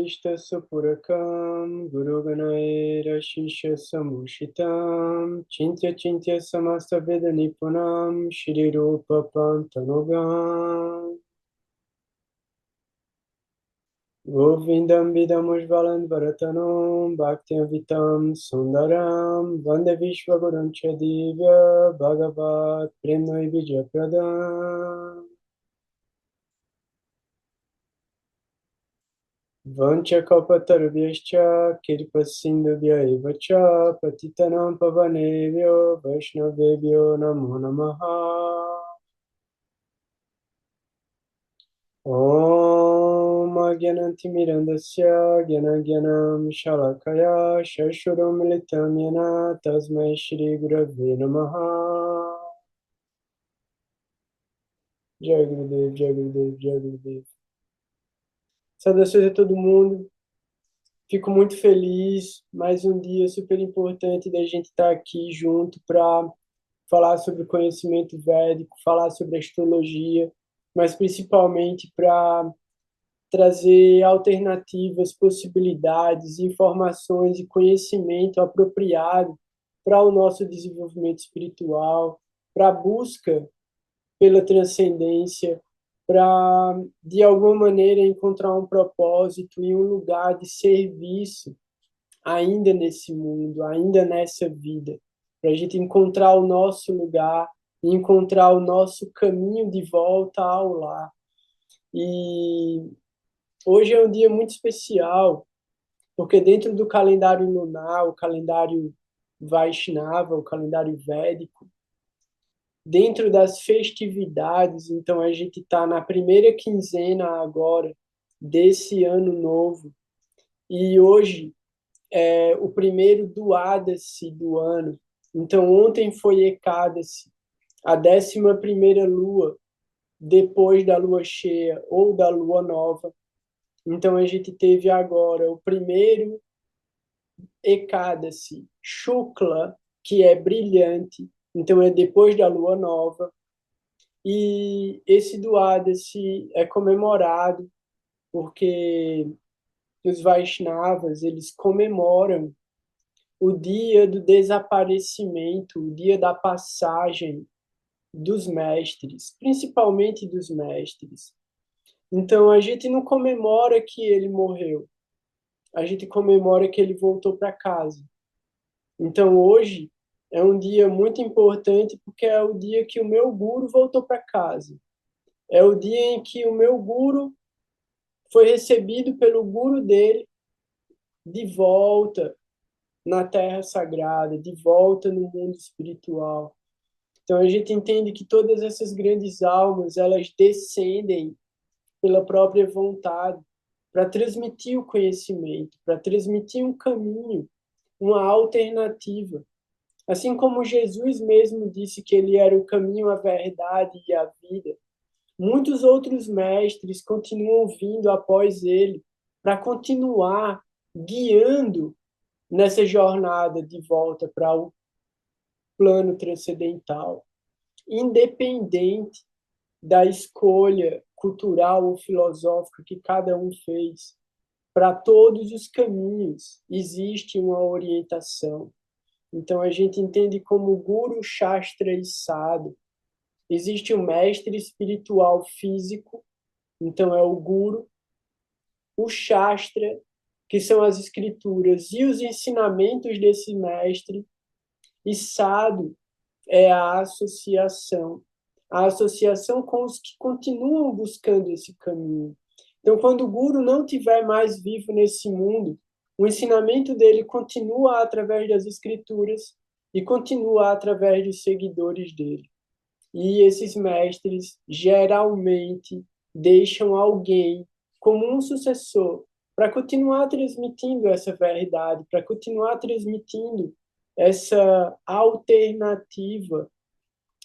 Ishta Supurakam Guru Ganaera Shisha Samushitam Chintya Chintya Samasta Veda Nipunam Shri Rupa Pantanogam Govindam Vidam Ujvalan Bharatanam Bhaktiam Vitam Sundaram Vande Vishwagurum Chadivya Bhagavat Premnai Vijayapradam Vanchakalpatarubhyascha Kirpasindhubhya eva cha Patitanam pavanebhyo Vaishnavebhyo namo namaha Om Agyanantimirandasya Gyanagyanam Shalakaya Shashuram Militam Yena Tasmai Shri Gurave Namaha Jai Gurudev, Jai Gurudev, Jai Gurudev. Saudações a todo mundo. Fico muito feliz, mais um dia super importante da gente estar aqui junto para falar sobre o conhecimento védico, falar sobre astrologia, mas principalmente para trazer alternativas, possibilidades, informações e conhecimento apropriado para o nosso desenvolvimento espiritual, para a busca pela transcendência, para, de alguma maneira, encontrar um propósito e um lugar de serviço ainda nesse mundo, ainda nessa vida, para a gente encontrar o nosso lugar, encontrar o nosso caminho de volta ao lar. E hoje é um dia muito especial, porque dentro do calendário lunar, o calendário Vaishnava, o calendário védico, dentro das festividades, então a gente está na primeira quinzena agora desse ano novo, e hoje é o primeiro Duadasi do ano. Então ontem foi Ekadasi, a 11ª lua, depois da lua cheia ou da lua nova. Então a gente teve agora o primeiro Ekadasi, Shukla, que é brilhante, então é depois da lua nova. E esse Duadasi é comemorado porque os Vaishnavas, eles comemoram o dia do desaparecimento, o dia da passagem dos mestres, principalmente dos mestres. Então, a gente não comemora que ele morreu, a gente comemora que ele voltou para casa. Então, hoje é um dia muito importante porque é o dia que o meu guru voltou para casa. É o dia em que o meu guru foi recebido pelo guru dele de volta na terra sagrada, de volta no mundo espiritual. Então a gente entende que todas essas grandes almas, elas descendem pela própria vontade para transmitir o conhecimento, para transmitir um caminho, uma alternativa. Assim como Jesus mesmo disse que ele era o caminho, a verdade e a vida, muitos outros mestres continuam vindo após ele para continuar guiando nessa jornada de volta para o plano transcendental, independente da escolha cultural ou filosófica que cada um fez. Para todos os caminhos existe uma orientação. Então a gente entende como Guru, Shastra e Sadhu. Existe um mestre espiritual físico, então é o Guru, o Shastra, que são as escrituras e os ensinamentos desse mestre, e Sadhu é a associação com os que continuam buscando esse caminho. Então, quando o Guru não estiver mais vivo nesse mundo, o ensinamento dele continua através das escrituras e continua através dos seguidores dele. E esses mestres geralmente deixam alguém como um sucessor para continuar transmitindo essa verdade, para continuar transmitindo essa alternativa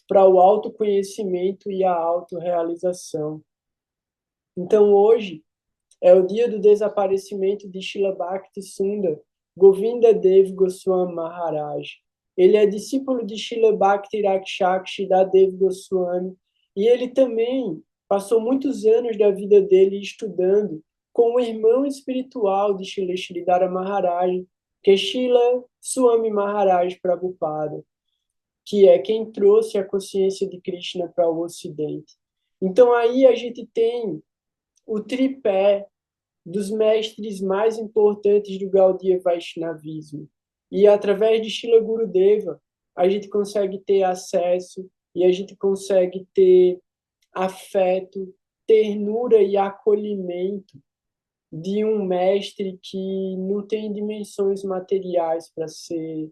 para o autoconhecimento e a autorrealização. Então, hoje é o dia do desaparecimento de Srila Bhakti Sundar Govinda Dev Goswami Maharaj. Ele é discípulo de Srila Bhakti Rakshakshi da Dev Goswami e ele também passou muitos anos da vida dele estudando com o irmão espiritual de Srila Sridhara Maharaj, que é Srila Swami Maharaj Prabhupada, que é quem trouxe a consciência de Krishna para o Ocidente. Então aí a gente tem o tripé dos mestres mais importantes do Gaudiya Vaishnavismo. E através de Srila Gurudeva, a gente consegue ter acesso e a gente consegue ter afeto, ternura e acolhimento de um mestre que não tem dimensões materiais para ser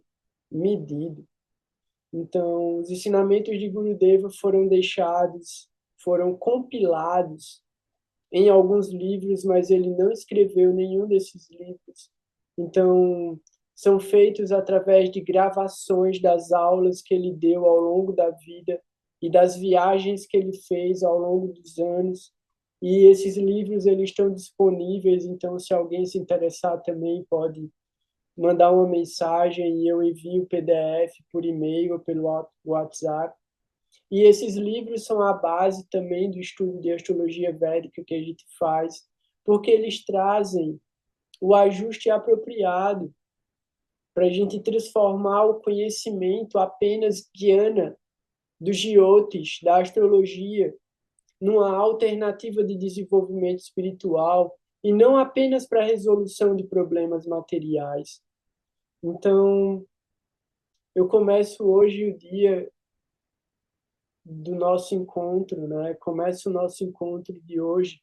medido. Então, os ensinamentos de Gurudeva foram deixados, foram compilados em alguns livros, mas ele não escreveu nenhum desses livros. Então, são feitos através de gravações das aulas que ele deu ao longo da vida e das viagens que ele fez ao longo dos anos. E esses livros eles estão disponíveis, então se alguém se interessar também pode mandar uma mensagem e eu envio o PDF por e-mail ou pelo WhatsApp. E esses livros são a base também do estudo de astrologia védica que a gente faz, porque eles trazem o ajuste apropriado para a gente transformar o conhecimento apenas guiana dos jyotis, da astrologia, numa alternativa de desenvolvimento espiritual e não apenas para a resolução de problemas materiais. Então, eu começo hoje o dia do nosso encontro, né? Começa o nosso encontro de hoje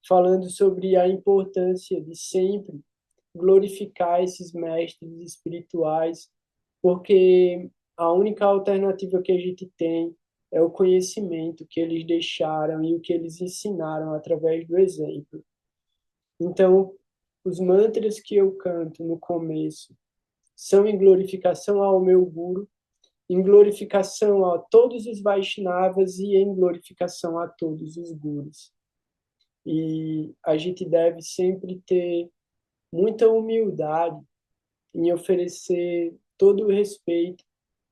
falando sobre a importância de sempre glorificar esses mestres espirituais, porque a única alternativa que a gente tem é o conhecimento que eles deixaram e o que eles ensinaram através do exemplo. Então, os mantras que eu canto no começo são em glorificação ao meu Guru, em glorificação a todos os Vaishnavas e em glorificação a todos os Gurus. E a gente deve sempre ter muita humildade em oferecer todo o respeito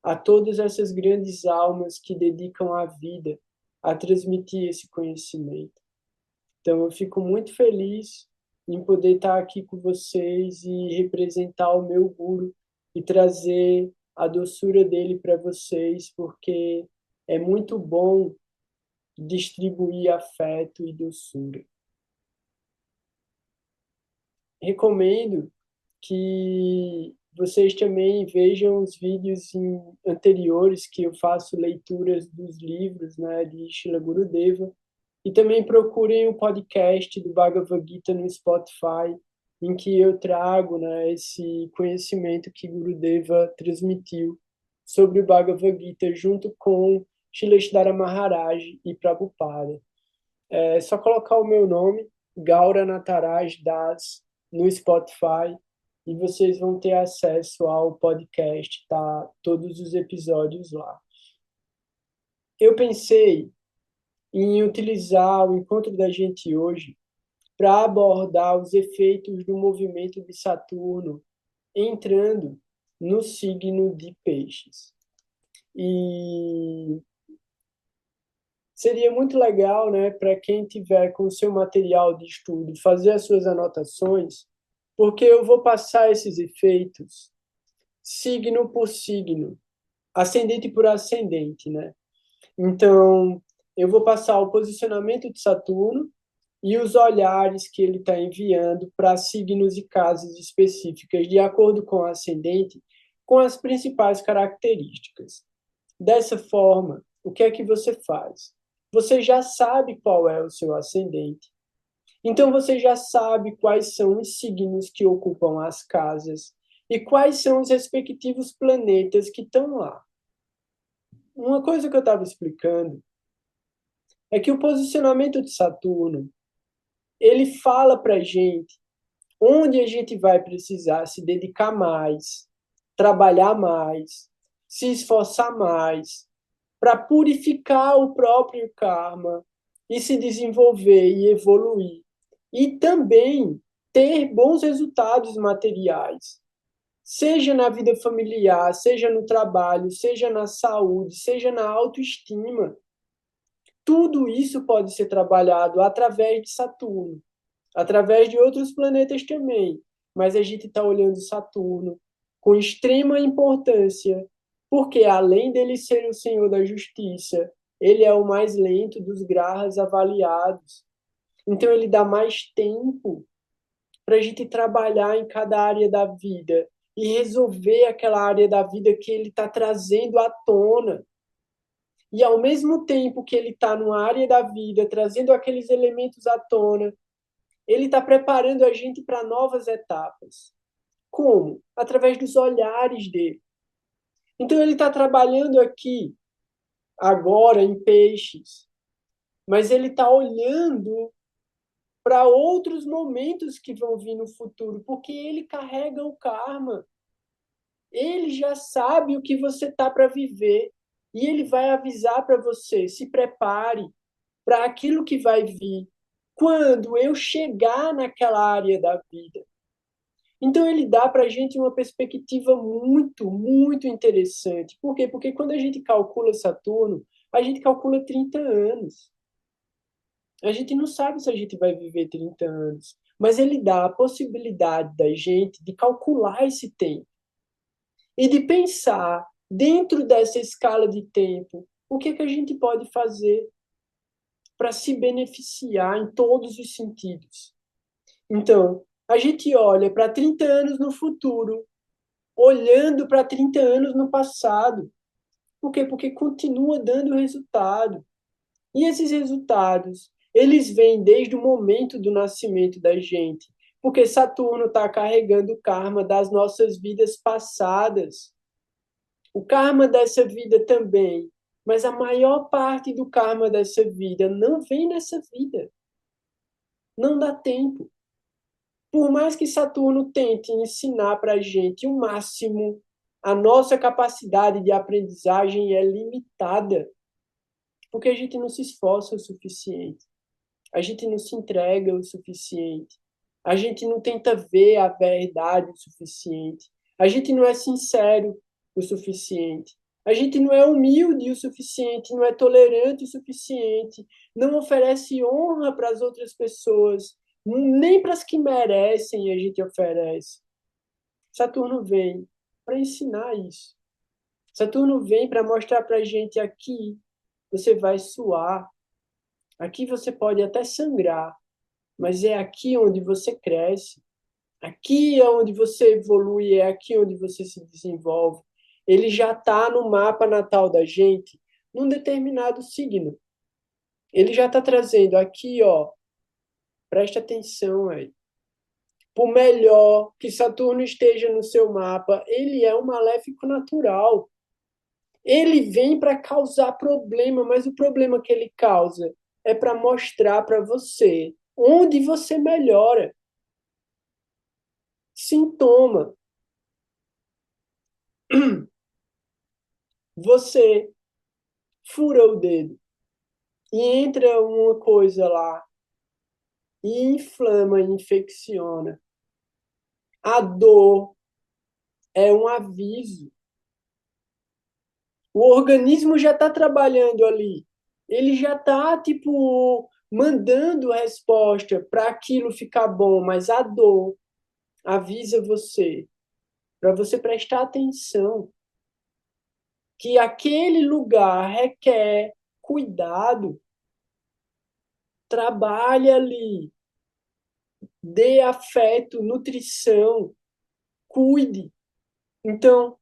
a todas essas grandes almas que dedicam a vida a transmitir esse conhecimento. Então, eu fico muito feliz em poder estar aqui com vocês e representar o meu Guru e trazer a doçura dele para vocês, porque é muito bom distribuir afeto e doçura. Recomendo que vocês também vejam os vídeos anteriores que eu faço leituras dos livros, né, de Srila Gurudeva, e também procurem o podcast do Bhagavad Gita no Spotify, em que eu trago, né, esse conhecimento que Gurudeva transmitiu sobre o Bhagavad Gita junto com Srila Sridhara Maharaj e Prabhupada. É só colocar o meu nome, Gaura Nataraj Das, no Spotify, e vocês vão ter acesso ao podcast, tá? Todos os episódios lá. Eu pensei em utilizar o encontro da gente hoje para abordar os efeitos do movimento de Saturno entrando no signo de Peixes. E seria muito legal, né, para quem tiver com o seu material de estudo, fazer as suas anotações, porque eu vou passar esses efeitos signo por signo, ascendente por ascendente, né? Então, eu vou passar o posicionamento de Saturno e os olhares que ele está enviando para signos e casas específicas, de acordo com o ascendente, com as principais características. Dessa forma, o que é que você faz? Você já sabe qual é o seu ascendente. Então, você já sabe quais são os signos que ocupam as casas e quais são os respectivos planetas que estão lá. Uma coisa que eu estava explicando é que o posicionamento de Saturno, ele fala para a gente onde a gente vai precisar se dedicar mais, trabalhar mais, se esforçar mais, para purificar o próprio karma e se desenvolver e evoluir. E também ter bons resultados materiais, seja na vida familiar, seja no trabalho, seja na saúde, seja na autoestima. Tudo isso pode ser trabalhado através de Saturno. através de outros planetas também. Mas a gente está olhando Saturno com extrema importância, porque além dele ser o Senhor da Justiça, ele é o mais lento dos grahas avaliados. Então ele dá mais tempo para a gente trabalhar em cada área da vida e resolver aquela área da vida que ele está trazendo à tona. E ao mesmo tempo que ele está numa área da vida, trazendo aqueles elementos à tona, ele está preparando a gente para novas etapas. Como? Através dos olhares dele. Então ele está trabalhando aqui, agora, em peixes, mas ele está olhando para outros momentos que vão vir no futuro, porque ele carrega o karma. Ele já sabe o que você está para viver e ele vai avisar para você: se prepare para aquilo que vai vir quando eu chegar naquela área da vida. Então, ele dá para a gente uma perspectiva muito, muito interessante. Por quê? Porque quando a gente calcula Saturno, a gente calcula 30 anos. A gente não sabe se a gente vai viver 30 anos, mas ele dá a possibilidade da gente de calcular esse tempo e de pensar dentro dessa escala de tempo o que a gente pode fazer para se beneficiar em todos os sentidos. Então, a gente olha para 30 anos no futuro, olhando para 30 anos no passado. Por quê? Porque continua dando resultado. E esses resultados, eles vêm desde o momento do nascimento da gente. Porque Saturno está carregando o karma das nossas vidas passadas. O karma dessa vida também. Mas a maior parte do karma dessa vida não vem nessa vida. Não dá tempo. Por mais que Saturno tente ensinar para a gente o máximo, a nossa capacidade de aprendizagem é limitada, porque a gente não se esforça o suficiente, a gente não se entrega o suficiente, a gente não tenta ver a verdade o suficiente, a gente não é sincero o suficiente, a gente não é humilde o suficiente, não é tolerante o suficiente, não oferece honra para as outras pessoas, nem para as que merecem a gente oferece. Saturno vem para ensinar isso. Saturno vem para mostrar para a gente: aqui você vai suar, aqui você pode até sangrar, mas é aqui onde você cresce, aqui é onde você evolui, é aqui onde você se desenvolve. Ele já está no mapa natal da gente, num determinado signo. Ele já está trazendo aqui, ó, preste atenção aí. Por melhor que Saturno esteja no seu mapa, ele é um maléfico natural. Ele vem para causar problema, mas o problema que ele causa é para mostrar para você onde você melhora. Sintoma. Você fura o dedo e entra uma coisa lá e inflama, infecciona. A dor é um aviso. O organismo já está trabalhando ali. Ele já está, tipo, mandando a resposta para aquilo ficar bom, mas a dor avisa você, para você prestar atenção, que aquele lugar requer cuidado. Trabalhe ali, dê afeto, nutrição, cuide. Então,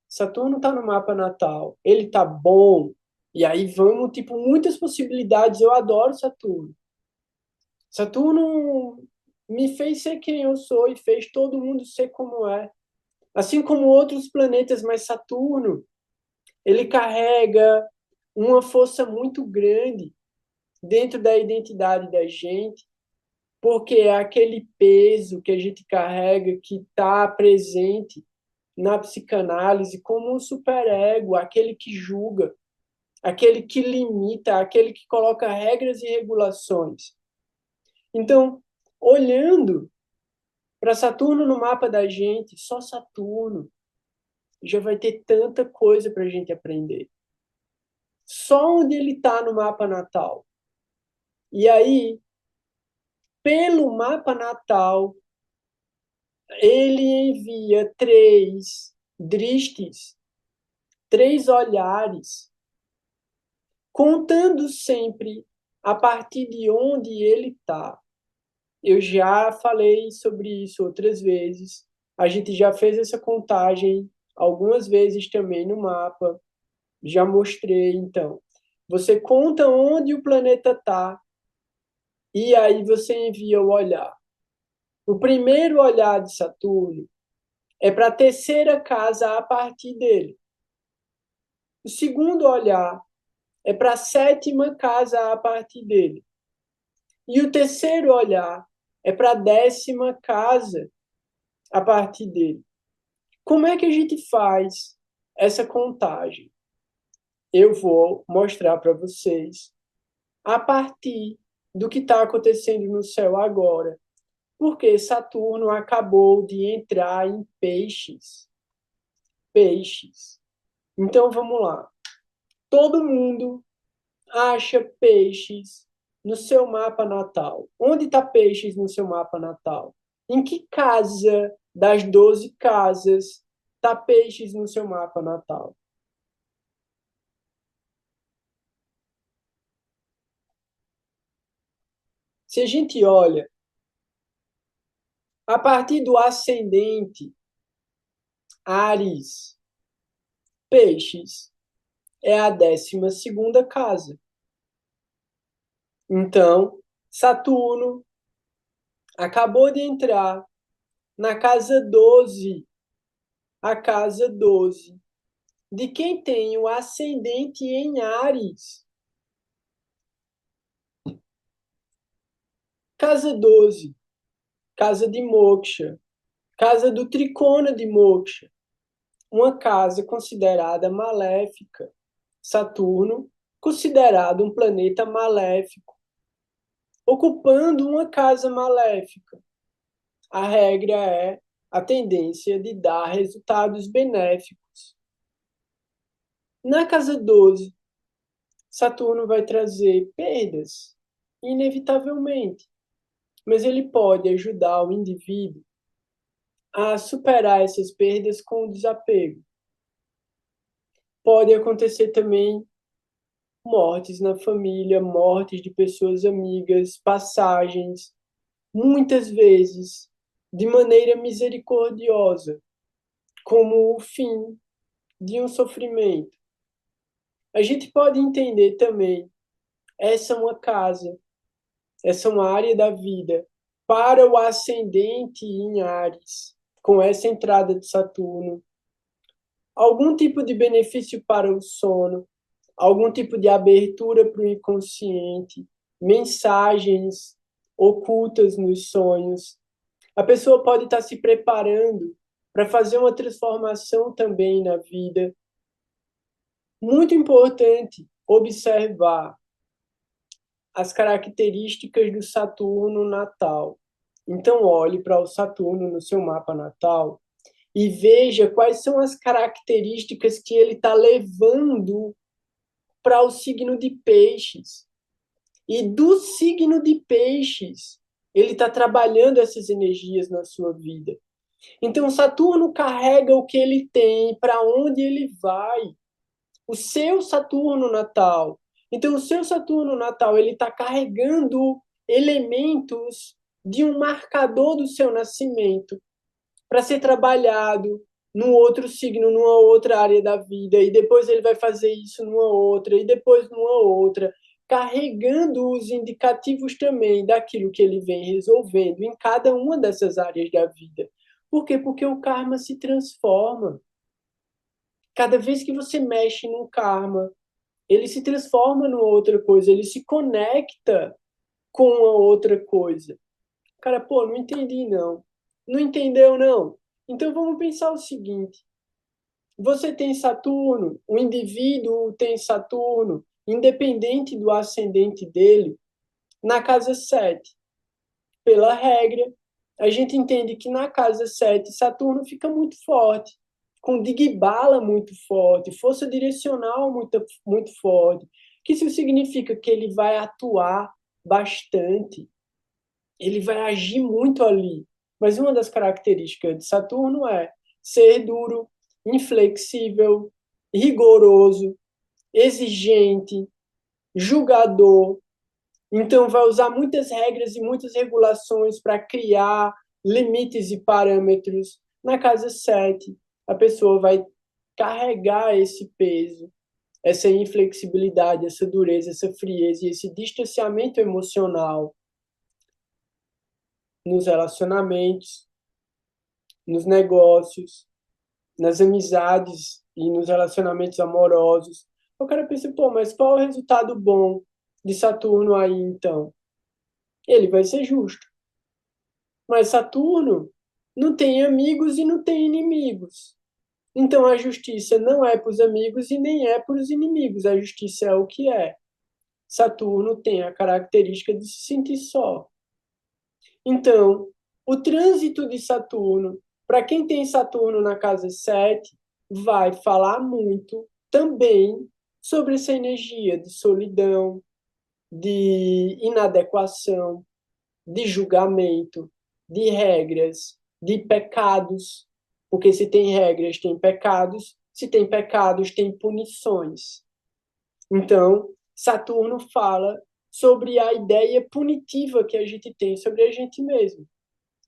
Saturno está no mapa natal, ele está bom, e aí vamos, tipo, muitas possibilidades. Eu adoro Saturno. Saturno me fez ser quem eu sou e fez todo mundo ser como é. Assim como outros planetas, mas Saturno, ele carrega uma força muito grande dentro da identidade da gente, porque é aquele peso que a gente carrega que está presente na psicanálise como um superego, aquele que julga, aquele que limita, aquele que coloca regras e regulações. Então, olhando para Saturno no mapa da gente, só Saturno já vai ter tanta coisa para a gente aprender. Só onde ele está no mapa natal. E aí, pelo mapa natal, ele envia 3 dristes, 3 olhares, contando sempre a partir de onde ele está. Eu já falei sobre isso outras vezes. A gente já fez essa contagem algumas vezes também no mapa. Já mostrei, então. Você conta onde o planeta está e aí você envia o olhar. O primeiro olhar de Saturno é para a terceira casa a partir dele. O segundo olhar é para a sétima casa a partir dele. E o terceiro olhar é para a 10ª casa a partir dele. Como é que a gente faz essa contagem? Eu vou mostrar para vocês a partir do que está acontecendo no céu agora, porque Saturno acabou de entrar em peixes. Peixes. Então vamos lá. Todo mundo acha peixes no seu mapa natal. Onde está peixes no seu mapa natal? Em que casa das 12 casas está peixes no seu mapa natal? Se a gente olha a partir do ascendente, Áries, peixes, é a 12ª casa. Então, Saturno acabou de entrar na casa 12, a casa 12 de quem tem o ascendente em Áries. Casa 12, casa de Moksha, casa do Tricona de Moksha, uma casa considerada maléfica. Saturno, considerado um planeta maléfico, ocupando uma casa maléfica. A regra é a tendência de dar resultados benéficos. Na casa 12, Saturno vai trazer perdas, inevitavelmente, mas ele pode ajudar o indivíduo a superar essas perdas com o desapego. Pode acontecer também mortes na família, mortes de pessoas amigas, passagens, muitas vezes de maneira misericordiosa, como o fim de um sofrimento. A gente pode entender também, essa é uma casa, essa é uma área da vida para o ascendente em Áries, com essa entrada de Saturno. Algum tipo de benefício para o sono, algum tipo de abertura para o inconsciente, mensagens ocultas nos sonhos. A pessoa pode estar se preparando para fazer uma transformação também na vida. Muito importante observar as características do Saturno natal. Então, olhe para o Saturno no seu mapa natal e veja quais são as características que ele está levando para o signo de Peixes. E do signo de Peixes, ele está trabalhando essas energias na sua vida. Então, Saturno carrega o que ele tem, para onde ele vai. O seu Saturno natal. Então, o seu Saturno natal, ele está carregando elementos de um marcador do seu nascimento para ser trabalhado num outro signo, numa outra área da vida, e depois ele vai fazer isso numa outra, e depois numa outra, carregando os indicativos também daquilo que ele vem resolvendo em cada uma dessas áreas da vida. Por quê? Porque o karma se transforma. Cada vez que você mexe num karma, ele se transforma numa outra coisa, ele se conecta com uma outra coisa. Cara, pô, não entendi não. Não entendeu não? Então vamos pensar o seguinte: você tem Saturno, o indivíduo tem Saturno, independente do ascendente dele, na casa 7. Pela regra, a gente entende que na casa 7 Saturno fica muito forte, com Digbala muito forte, força direcional muito, muito forte, que isso significa que ele vai atuar bastante. ele vai agir muito ali. Mas uma das características de Saturno é ser duro, inflexível, rigoroso, exigente, julgador. Então, vai usar muitas regras e muitas regulações para criar limites e parâmetros. Na casa 7, a pessoa vai carregar esse peso, essa inflexibilidade, essa dureza, essa frieza e esse distanciamento emocional nos relacionamentos, nos negócios, nas amizades e nos relacionamentos amorosos. O cara pensa, pô, mas qual é o resultado bom de Saturno aí, então? Ele vai ser justo. Mas Saturno não tem amigos e não tem inimigos. Então a justiça não é para os amigos e nem é para os inimigos. A justiça é o que é. Saturno tem a característica de se sentir só. Então, o trânsito de Saturno, para quem tem Saturno na casa 7, vai falar muito também sobre essa energia de solidão, de inadequação, de julgamento, de regras, de pecados. Porque se tem regras, tem pecados. Se tem pecados, tem punições. Então, Saturno fala sobre a ideia punitiva que a gente tem sobre a gente mesmo.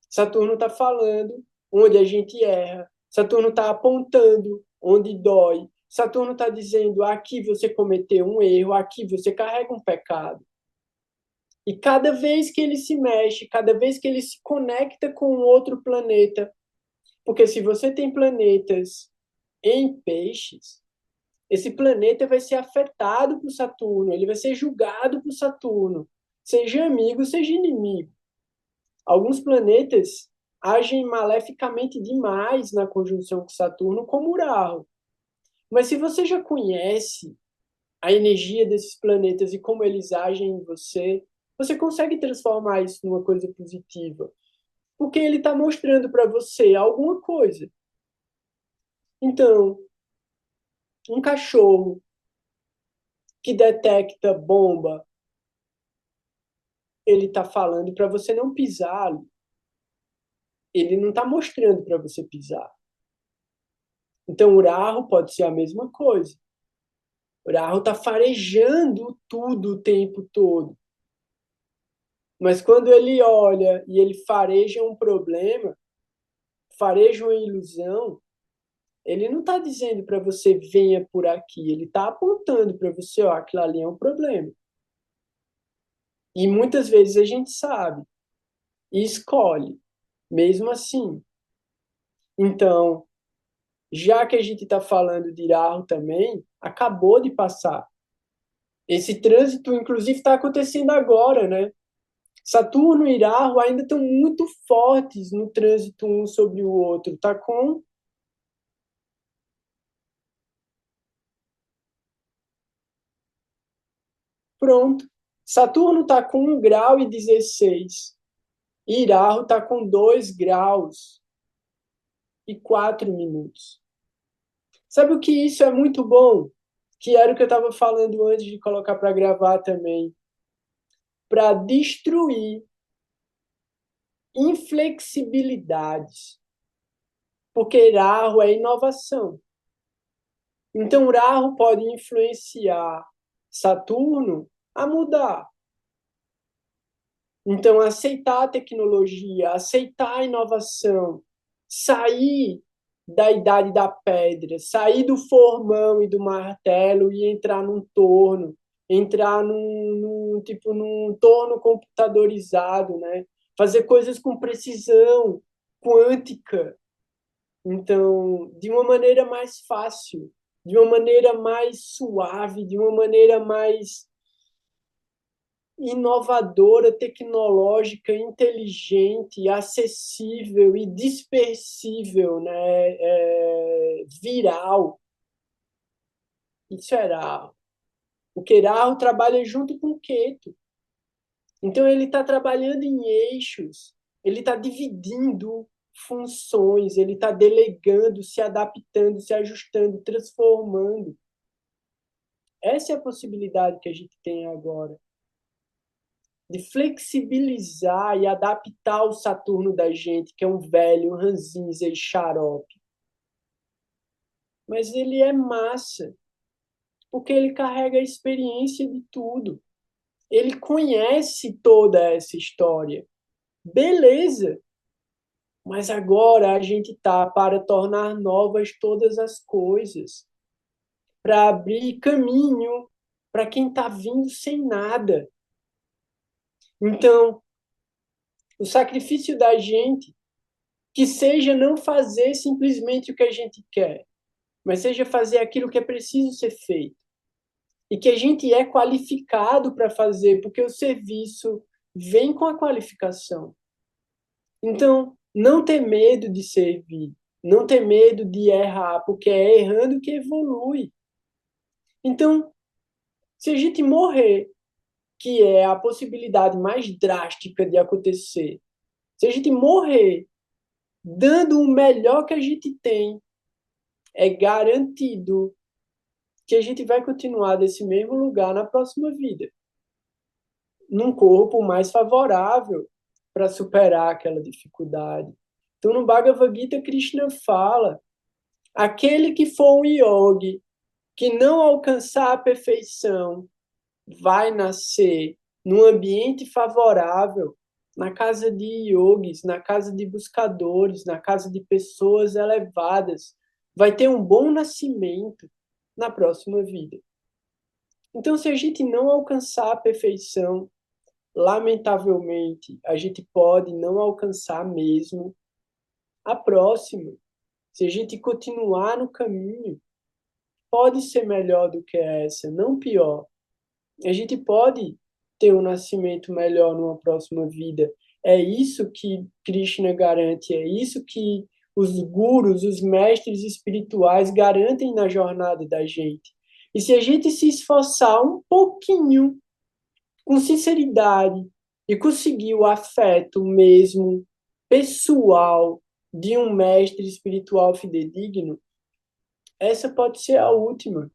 Saturno está falando onde a gente erra. Saturno está apontando onde dói. Saturno está dizendo aqui você cometeu um erro, aqui você carrega um pecado. E cada vez que ele se mexe, cada vez que ele se conecta com outro planeta, porque se você tem planetas em peixes, esse planeta vai ser afetado por Saturno, ele vai ser julgado por Saturno, seja amigo, seja inimigo. Alguns planetas agem maleficamente demais na conjunção com Saturno, como Urano. Mas se você já conhece a energia desses planetas e como eles agem em você, você consegue transformar isso numa coisa positiva. Porque ele está mostrando para você alguma coisa. Então, um cachorro que detecta bomba, ele está falando para você não pisar ali. Ele não está mostrando para você pisar. Então, o Rahu pode ser a mesma coisa. O Rahu está farejando tudo o tempo todo. Mas quando ele olha e ele fareja um problema, fareja uma ilusão, ele não está dizendo para você venha por aqui, ele está apontando para você, ó, aquilo ali é um problema. E muitas vezes a gente sabe e escolhe, mesmo assim. Então, já que a gente está falando de Rahu também, acabou de passar. Esse trânsito, inclusive, está acontecendo agora, né? Saturno e Rahu ainda estão muito fortes no trânsito um sobre o outro. Tá com pronto. Saturno está com 1 grau e 16. E Rahu está com 2 graus e 4 minutos. Sabe o que isso é muito bom? Que era o que eu estava falando antes de colocar para gravar também. Para destruir inflexibilidades. Porque Rahu é inovação. Então, Rahu pode influenciar Saturno a mudar. Então, aceitar a tecnologia, aceitar a inovação, sair da idade da pedra, sair do formão e do martelo e entrar num torno, entrar num torno computadorizado, né? Fazer coisas com precisão quântica. Então, de uma maneira mais fácil, de uma maneira mais suave, de uma maneira mais inovadora, tecnológica, inteligente, acessível e dispersível, né? Viral. Isso é Rahu. O Rahu trabalha junto com o Ketu. Então, ele está trabalhando em eixos, ele está dividindo funções, ele está delegando, se adaptando, se ajustando, transformando. Essa é a possibilidade que a gente tem agora. de flexibilizar e adaptar o Saturno da gente, que é um velho, um ranzinza e xarope. Mas ele é massa, porque ele carrega a experiência de tudo. Ele conhece toda essa história. Beleza, mas agora a gente está para tornar novas todas as coisas, para abrir caminho para quem está vindo sem nada. Então, o sacrifício da gente, que seja não fazer simplesmente o que a gente quer, mas seja fazer aquilo que é preciso ser feito. E que a gente é qualificado para fazer, porque o serviço vem com a qualificação. Então, não ter medo de servir, não ter medo de errar, porque é errando que evolui. Então, se a gente morrer, que é a possibilidade mais drástica de acontecer, se a gente morrer dando o melhor que a gente tem, é garantido que a gente vai continuar desse mesmo lugar na próxima vida, num corpo mais favorável para superar aquela dificuldade. Então, no Bhagavad Gita, Krishna fala: aquele que for um yogi, que não alcançar a perfeição, vai nascer num ambiente favorável, na casa de yogis, na casa de buscadores, na casa de pessoas elevadas. Vai ter um bom nascimento na próxima vida. Então, se a gente não alcançar a perfeição, lamentavelmente, a gente pode não alcançar mesmo a próxima. Se a gente continuar no caminho, pode ser melhor do que essa, não pior. A gente pode ter um nascimento melhor numa próxima vida. É isso que Krishna garante, é isso que os gurus, os mestres espirituais garantem na jornada da gente. E se a gente se esforçar um pouquinho, com sinceridade, e conseguir o afeto mesmo pessoal de um mestre espiritual fidedigno, essa pode ser a última.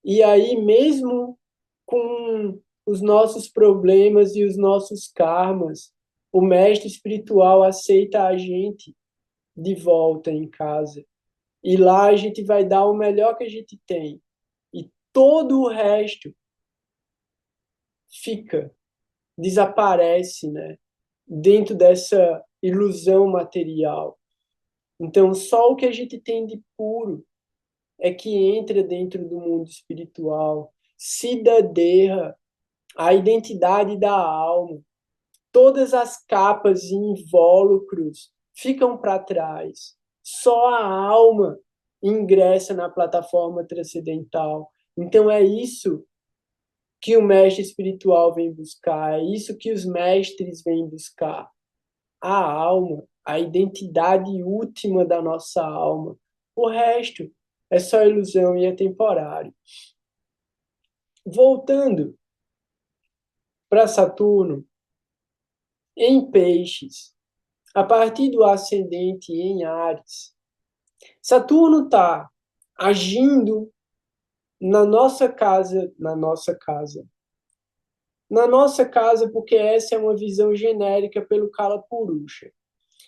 E aí, mesmo com os nossos problemas e os nossos karmas, o mestre espiritual aceita a gente de volta em casa. E lá a gente vai dar o melhor que a gente tem. E todo o resto fica, desaparece, né? Dentro dessa ilusão material. Então, só o que a gente tem de puro é que entra dentro do mundo espiritual, Siddhadeha, a identidade da alma. Todas as capas e invólucros ficam para trás. Só a alma ingressa na plataforma transcendental. Então é isso que o mestre espiritual vem buscar, é isso que os mestres vêm buscar. A alma, a identidade última da nossa alma. O resto é só ilusão e é temporário. Voltando para Saturno, em Peixes, a partir do ascendente em Áries, Saturno está agindo na nossa casa, porque essa é uma visão genérica pelo Kala Purusha.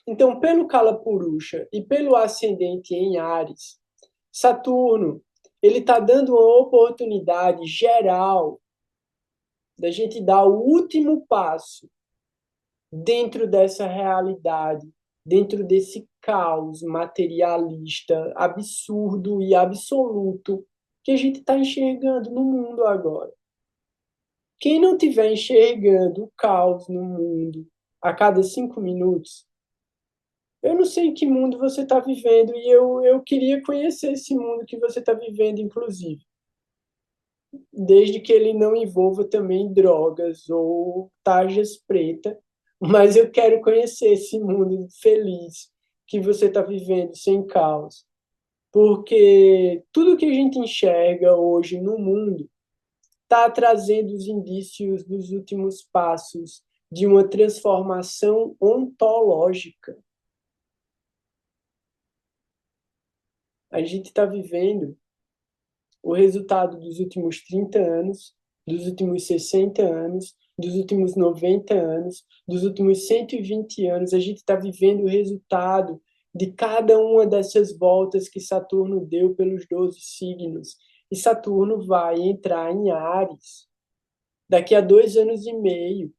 Então, pelo Kala Purusha e pelo ascendente em Áries, Saturno, ele está dando uma oportunidade geral da gente dar o último passo dentro dessa realidade, dentro desse caos materialista absurdo e absoluto que a gente está enxergando no mundo agora. Quem não estiver enxergando o caos no mundo a cada 5 minutos, eu não sei em que mundo você está vivendo e eu queria conhecer esse mundo que você está vivendo, inclusive. Desde que ele não envolva também drogas ou tarjas preta, mas eu quero conhecer esse mundo feliz que você está vivendo sem caos, porque tudo que a gente enxerga hoje no mundo está trazendo os indícios dos últimos passos de uma transformação ontológica. A gente está vivendo o resultado dos últimos 30 anos, dos últimos 60 anos dos últimos 90 anos, dos últimos 120 anos. A gente está vivendo o resultado de cada uma dessas voltas que Saturno deu pelos 12 signos. E Saturno vai entrar em Áries daqui a 2 anos e meio.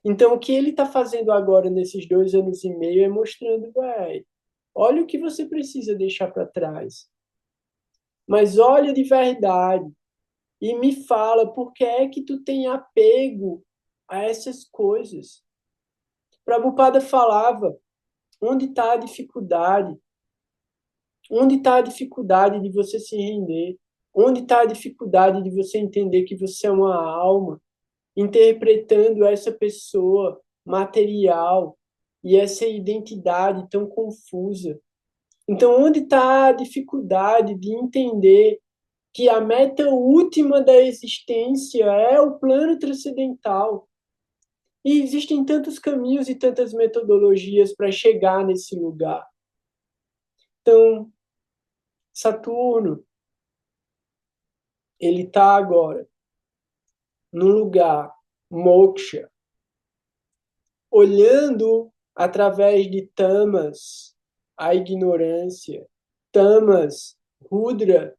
Então, o que ele está fazendo agora nesses 2 anos e meio é mostrando, velho, olha o que você precisa deixar para trás. Mas olha de verdade e me fala por que é que tu tem apego a essas coisas. Prabhupada falava, onde está a dificuldade? Onde está a dificuldade de você se render? Onde está a dificuldade de você entender que você é uma alma, interpretando essa pessoa material e essa identidade tão confusa? Então, onde está a dificuldade de entender que a meta última da existência é o plano transcendental? E existem tantos caminhos e tantas metodologias para chegar nesse lugar. Então, Saturno, ele está agora no lugar moksha, olhando através de tamas a ignorância, tamas, rudra,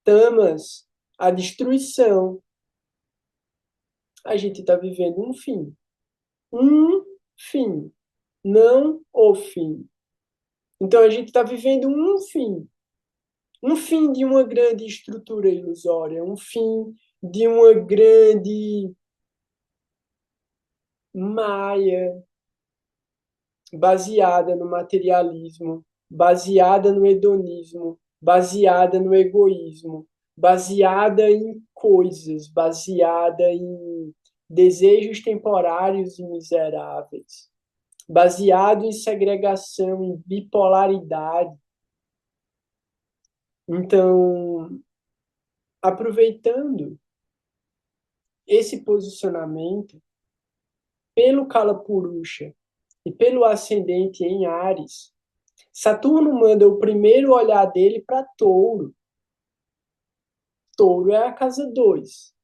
tamas, a destruição. A gente está vivendo um fim. Um fim, não o fim. Então a gente está vivendo um fim. Um fim de uma grande estrutura ilusória, um fim de uma grande maia baseada no materialismo, baseada no hedonismo, baseada no egoísmo, baseada em coisas, baseada em desejos temporários e miseráveis, baseado em segregação, em bipolaridade. Então, aproveitando esse posicionamento pelo Kalapurusha e pelo ascendente em Áries, Saturno manda o primeiro olhar dele para Touro. Touro é a casa 2,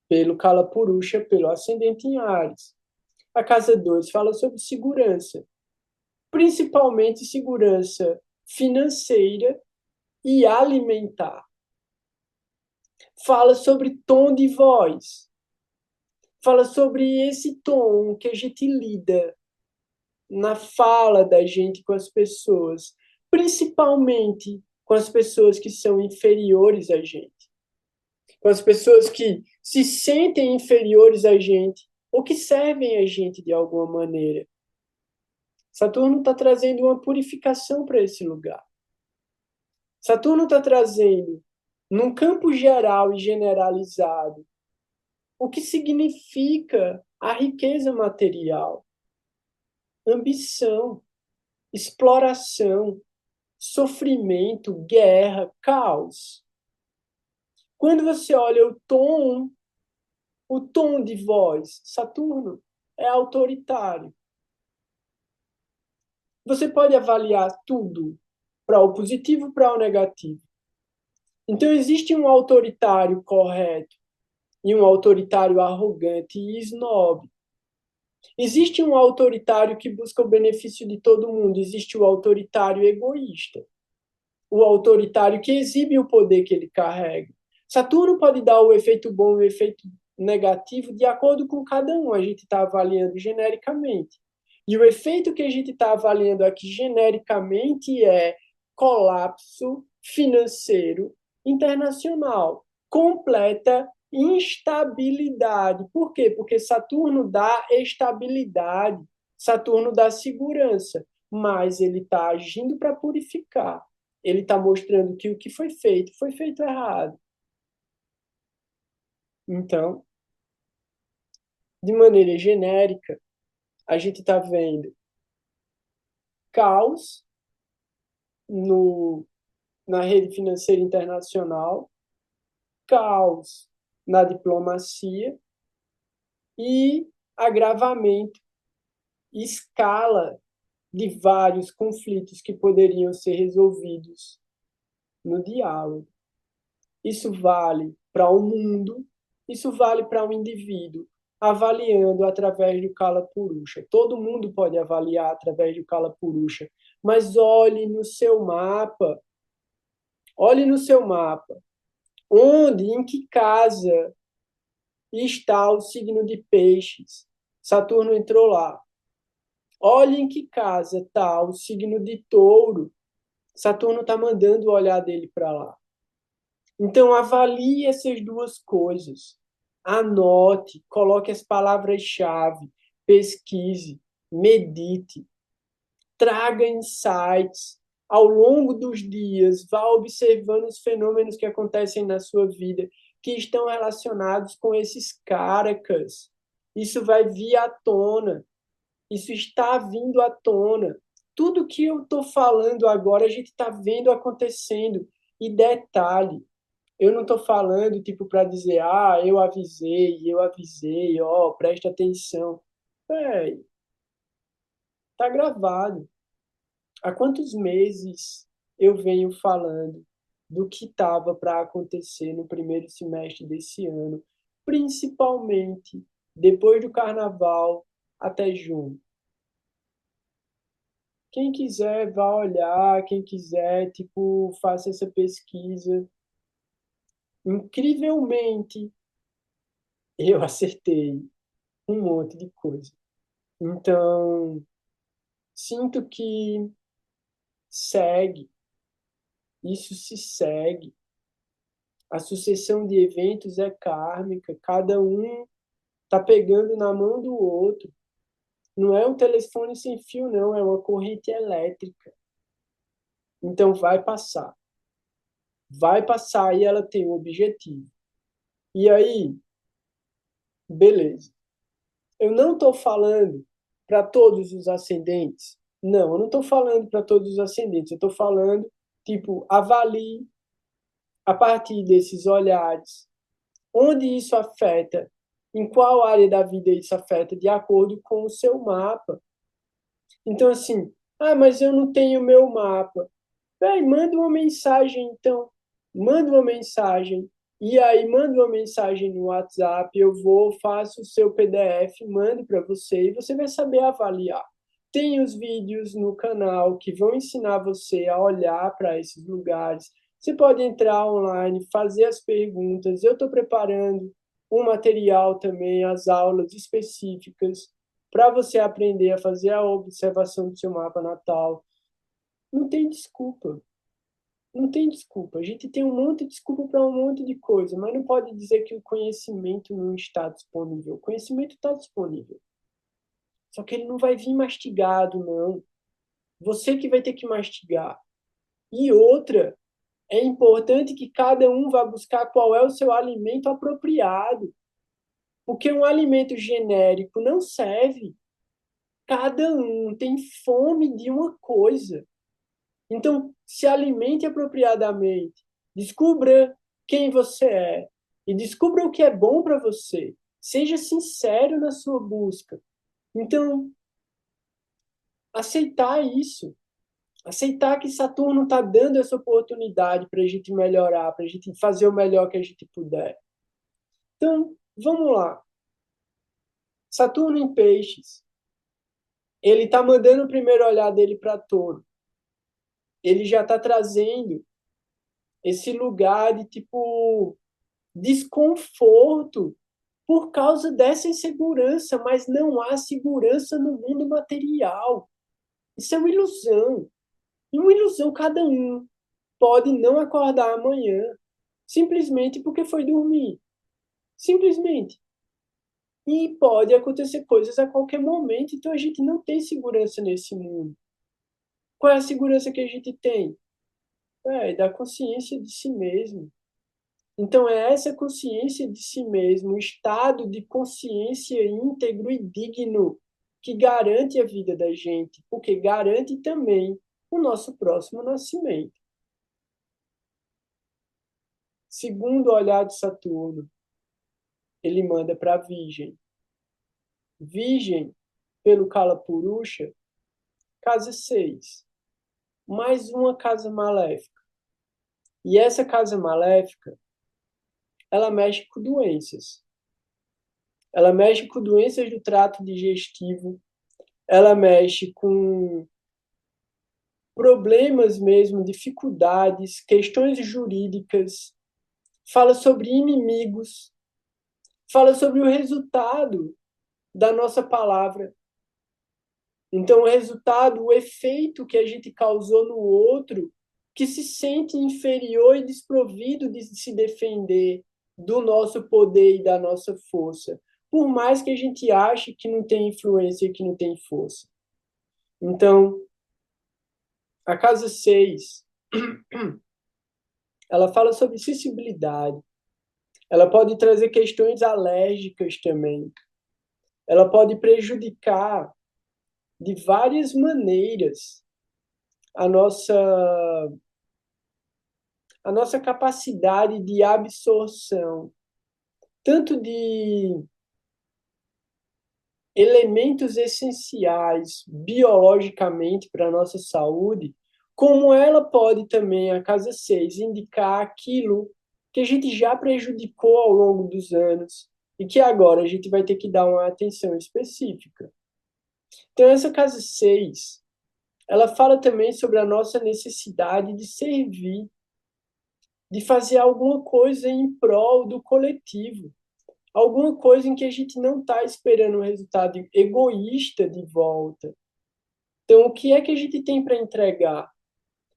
pelo Kalapurusha, pelo ascendente em Áries. A casa 2 fala sobre segurança, principalmente segurança financeira e alimentar. Fala sobre tom de voz. Fala sobre esse tom que a gente lida na fala da gente com as pessoas, principalmente com as pessoas que são inferiores a gente, com as pessoas que se sentem inferiores a gente ou que servem a gente de alguma maneira. Saturno está trazendo uma purificação para esse lugar. Saturno está trazendo, num campo geral e generalizado, o que significa a riqueza material, ambição, exploração, sofrimento, guerra, caos. Quando você olha o tom de voz, Saturno é autoritário. Você pode avaliar tudo para o positivo, para o negativo. Então, existe um autoritário correto e um autoritário arrogante e snob. Existe um autoritário que busca o benefício de todo mundo. Existe o autoritário egoísta. O autoritário que exibe o poder que ele carrega. Saturno pode dar o efeito bom e o efeito negativo de acordo com cada um. A gente está avaliando genericamente. E o efeito que a gente está avaliando aqui genericamente é colapso financeiro internacional, completa instabilidade. Por quê? Porque Saturno dá estabilidade, Saturno dá segurança, mas ele está agindo para purificar. Ele está mostrando que o que foi feito errado. Então, de maneira genérica, a gente está vendo caos na rede financeira internacional, caos na diplomacia e agravamento, escala de vários conflitos que poderiam ser resolvidos no diálogo. Isso vale para o mundo, isso vale para o indivíduo, avaliando através do Kala Purusha. Todo mundo pode avaliar através do Kala Purusha, mas olhe no seu mapa. Olhe no seu mapa. Onde, em que casa está o signo de Peixes? Saturno entrou lá. Olhe em que casa está o signo de Touro. Saturno está mandando o olhar dele para lá. Então, avalie essas duas coisas. Anote, coloque as palavras-chave, pesquise, medite, traga insights. Ao longo dos dias, vá observando os fenômenos que acontecem na sua vida, que estão relacionados com esses caracas. Isso vai vir à tona. Isso está vindo à tona. Tudo que eu estou falando agora, a gente está vendo acontecendo. E detalhe, eu não estou falando tipo para dizer, eu avisei, ó, presta atenção. Véi, tá gravado. Há quantos meses eu venho falando do que estava para acontecer no primeiro semestre desse ano, principalmente depois do carnaval até junho? Quem quiser, vá olhar, quem quiser, tipo, faça essa pesquisa. Incrivelmente, eu acertei um monte de coisa. Então, sinto que segue, isso se segue. A sucessão de eventos é kármica, cada um está pegando na mão do outro. Não é um telefone sem fio, não, é uma corrente elétrica. Então, vai passar. Vai passar e ela tem um objetivo. E aí, beleza. Eu não estou falando para todos os ascendentes. Não, eu não estou falando para todos os ascendentes. Eu estou falando, tipo, avalie a partir desses olhares onde isso afeta, em qual área da vida isso afeta, de acordo com o seu mapa. Então, assim, mas eu não tenho meu mapa. Véi, manda uma mensagem, então. Manda uma mensagem. E aí, manda uma mensagem no WhatsApp. Eu vou, faço o seu PDF, mando para você e você vai saber avaliar. Tem os vídeos no canal que vão ensinar você a olhar para esses lugares. Você pode entrar online, fazer as perguntas. Eu estou preparando um material também, as aulas específicas para você aprender a fazer a observação do seu mapa natal. Não tem desculpa. Não tem desculpa. A gente tem um monte de desculpa para um monte de coisa, mas não pode dizer que o conhecimento não está disponível. O conhecimento está disponível. Só que ele não vai vir mastigado, não. Você que vai ter que mastigar. E outra, é importante que cada um vá buscar qual é o seu alimento apropriado. Porque um alimento genérico não serve. Cada um tem fome de uma coisa. Então, se alimente apropriadamente. Descubra quem você é e descubra o que é bom para você. Seja sincero na sua busca. Então, aceitar isso. Aceitar que Saturno está dando essa oportunidade para a gente melhorar, para a gente fazer o melhor que a gente puder. Então, vamos lá. Saturno em Peixes. Ele está mandando o primeiro olhar dele para Touro. Ele já está trazendo esse lugar de tipo desconforto por causa dessa insegurança, mas não há segurança no mundo material. Isso é uma ilusão. E uma ilusão cada um pode não acordar amanhã, simplesmente porque foi dormir. Simplesmente. E pode acontecer coisas a qualquer momento, então a gente não tem segurança nesse mundo. Qual é a segurança que a gente tem? Da consciência de si mesmo. Então, é essa consciência de si mesmo, um estado de consciência íntegro e digno, que garante a vida da gente, porque garante também o nosso próximo nascimento. Segundo o olhar de Saturno, ele manda para a Virgem. Virgem, pelo Kala Purusha, casa 6, mais uma casa maléfica. E essa casa maléfica, ela mexe com doenças. ela mexe com doenças do trato digestivo, ela mexe com problemas mesmo, dificuldades, questões jurídicas, fala sobre inimigos, fala sobre o resultado da nossa palavra. Então, o resultado, o efeito que a gente causou no outro, que se sente inferior e desprovido de se defender do nosso poder e da nossa força, por mais que a gente ache que não tem influência e que não tem força. Então, a casa 6, ela fala sobre sensibilidade. Ela pode trazer questões alérgicas também. Ela pode prejudicar de várias maneiras a nossa a nossa capacidade de absorção, tanto de elementos essenciais biologicamente para a nossa saúde, como ela pode também, a casa 6, indicar aquilo que a gente já prejudicou ao longo dos anos e que agora a gente vai ter que dar uma atenção específica. Então, essa casa 6, ela fala também sobre a nossa necessidade de servir, de fazer alguma coisa em prol do coletivo, alguma coisa em que a gente não está esperando um resultado egoísta de volta. Então, o que é que a gente tem para entregar?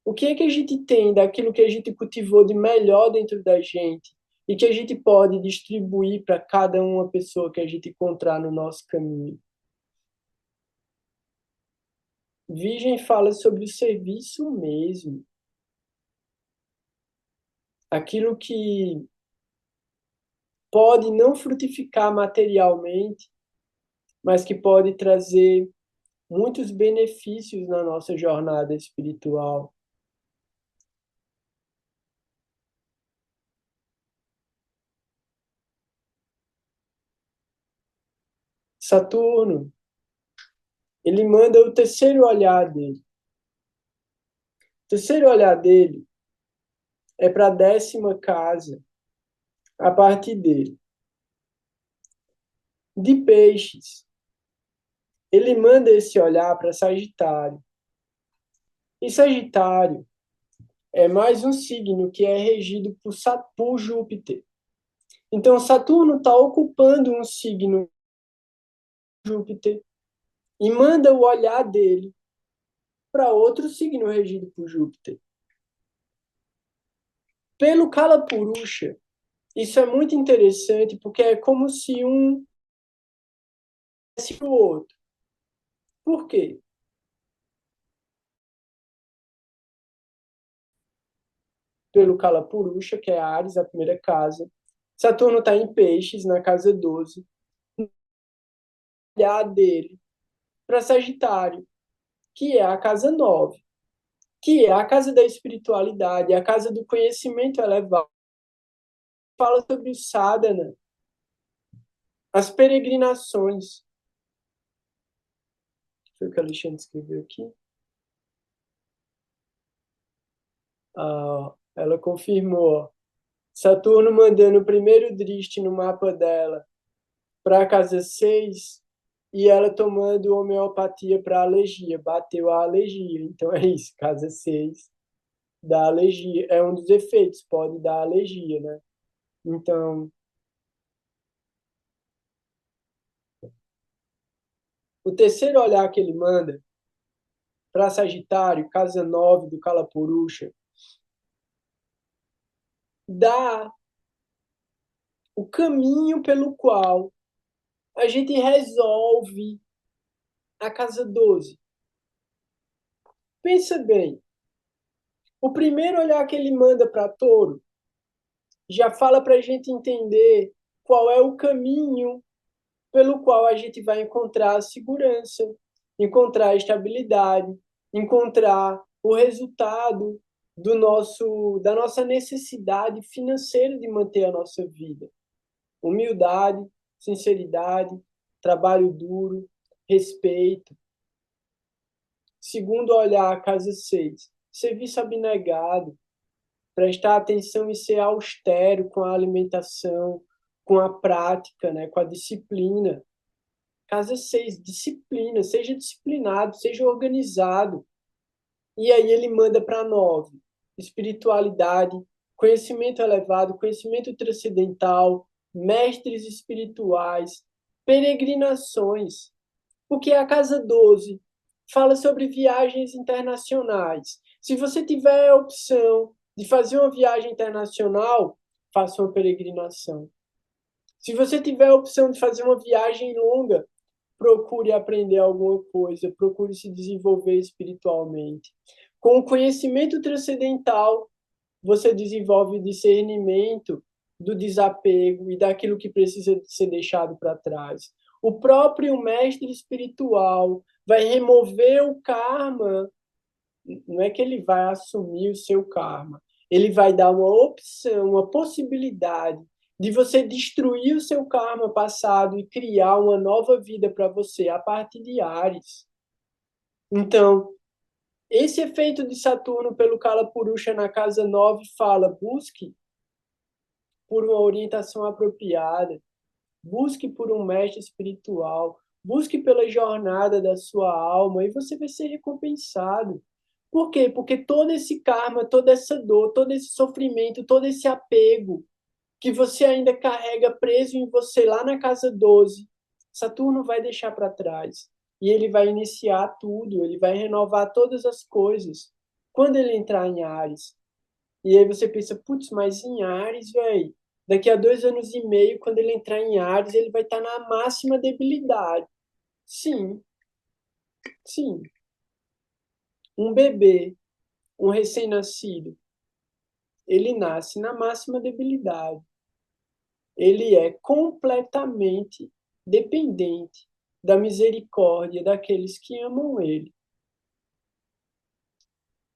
O que é que a gente tem daquilo que a gente cultivou de melhor dentro da gente e que a gente pode distribuir para cada uma pessoa que a gente encontrar no nosso caminho? Virgem fala sobre o serviço mesmo. Aquilo que pode não frutificar materialmente, mas que pode trazer muitos benefícios na nossa jornada espiritual. Saturno, ele manda o terceiro olhar dele. O terceiro olhar dele é para a 10ª casa, a partir dele. De Peixes, ele manda esse olhar para Sagitário. E Sagitário é mais um signo que é regido por Júpiter. Então, Saturno está ocupando um signo Júpiter e manda o olhar dele para outro signo regido por Júpiter. Pelo Kalapurusha, isso é muito interessante porque é como se um fosse o outro. Por quê? Pelo Kalapurusha, que é Áries, a primeira casa. Saturno está em Peixes, na casa 12. O olhar dele para Sagitário, que é a casa 9, que é a casa da espiritualidade, a casa do conhecimento elevado. Fala sobre o sadhana, as peregrinações. Foi o que a Alexandre escreveu aqui. Ela confirmou. Saturno mandando o primeiro driste no mapa dela para a casa 6 e ela tomando homeopatia para alergia. Bateu a alergia. Então é isso, casa 6 dá alergia. É um dos efeitos, pode dar alergia, né? Então, o terceiro olhar que ele manda para Sagitário, casa 9 do Kalapurusha, dá o caminho pelo qual a gente resolve a casa 12. Pensa bem, o primeiro olhar que ele manda para Touro já fala para a gente entender qual é o caminho pelo qual a gente vai encontrar a segurança, encontrar a estabilidade, encontrar o resultado da nossa necessidade financeira de manter a nossa vida. Humildade, sinceridade, trabalho duro, respeito. Segundo olhar, casa 6, serviço abnegado, prestar atenção e ser austero com a alimentação, com a prática, né, com a disciplina. Casa 6, disciplina, seja disciplinado, seja organizado. E aí ele manda para 9, espiritualidade, conhecimento elevado, conhecimento transcendental, mestres espirituais, peregrinações. Porque a casa 12 fala sobre viagens internacionais. Se você tiver a opção de fazer uma viagem internacional, faça uma peregrinação. Se você tiver a opção de fazer uma viagem longa, procure aprender alguma coisa, procure se desenvolver espiritualmente. Com o conhecimento transcendental, você desenvolve o discernimento do desapego e daquilo que precisa ser deixado para trás. O próprio mestre espiritual vai remover o karma, não é que ele vai assumir o seu karma, ele vai dar uma opção, uma possibilidade de você destruir o seu karma passado e criar uma nova vida para você a partir de Ares. Então, esse efeito de Saturno pelo Kalapurusha na casa 9 fala: busque por uma orientação apropriada, busque por um mestre espiritual, busque pela jornada da sua alma e você vai ser recompensado. Por quê? Porque todo esse karma, toda essa dor, todo esse sofrimento, todo esse apego que você ainda carrega preso em você lá na casa 12, Saturno vai deixar para trás. E ele vai iniciar tudo, ele vai renovar todas as coisas. Quando ele entrar em Ares. E aí você pensa, putz, mas em Ares, velho, daqui a 2 anos e meio, quando ele entrar em Ares, ele vai estar na máxima debilidade. Sim, sim. Um bebê, um recém-nascido, ele nasce na máxima debilidade. Ele é completamente dependente da misericórdia daqueles que amam ele.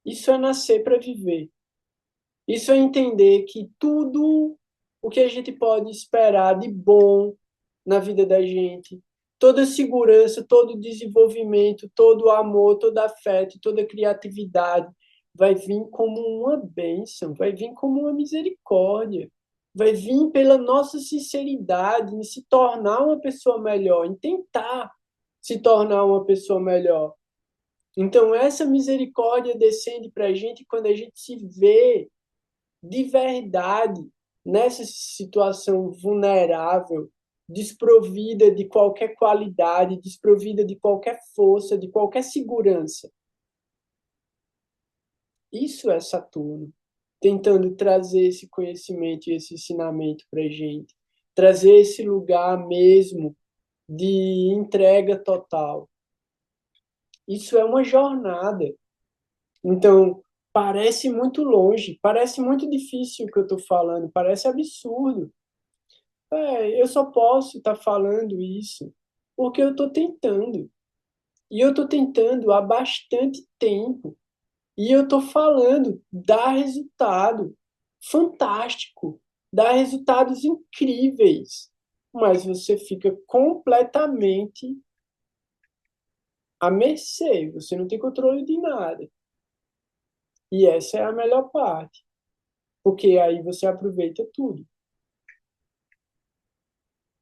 Isso é nascer para viver. Isso é entender que tudo o que a gente pode esperar de bom na vida da gente, toda segurança, todo desenvolvimento, todo amor, todo afeto, toda criatividade, vai vir como uma bênção, vai vir como uma misericórdia, vai vir pela nossa sinceridade em se tornar uma pessoa melhor, em tentar se tornar uma pessoa melhor. Então, essa misericórdia descende para a gente quando a gente se vê de verdade nessa situação vulnerável, desprovida de qualquer qualidade, desprovida de qualquer força, de qualquer segurança. Isso é Saturno, tentando trazer esse conhecimento e esse ensinamento para a gente, trazer esse lugar mesmo de entrega total. Isso é uma jornada. Então, parece muito longe, parece muito difícil o que eu estou falando, parece absurdo. Eu só posso estar falando isso porque eu estou tentando. E eu estou tentando há bastante tempo. E eu estou falando, dá resultado fantástico, dá resultados incríveis. Mas você fica completamente à mercê, você não tem controle de nada. E essa é a melhor parte, porque aí você aproveita tudo.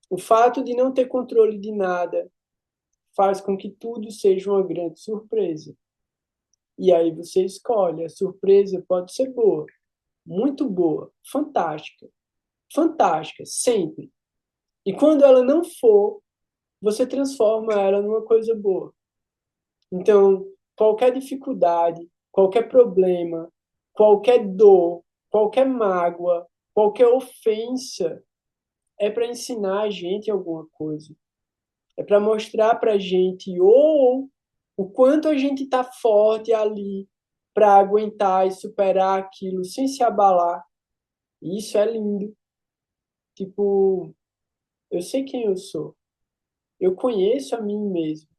O fato de não ter controle de nada faz com que tudo seja uma grande surpresa. E aí você escolhe. A surpresa pode ser boa, muito boa, fantástica, fantástica, sempre. E quando ela não for, você transforma ela numa coisa boa. Então, qualquer dificuldade, qualquer problema, qualquer dor, qualquer mágoa, qualquer ofensa, é para ensinar a gente alguma coisa. É para mostrar para a gente ou o quanto a gente está forte ali para aguentar e superar aquilo sem se abalar. E isso é lindo. Tipo, eu sei quem eu sou. Eu conheço a mim mesmo.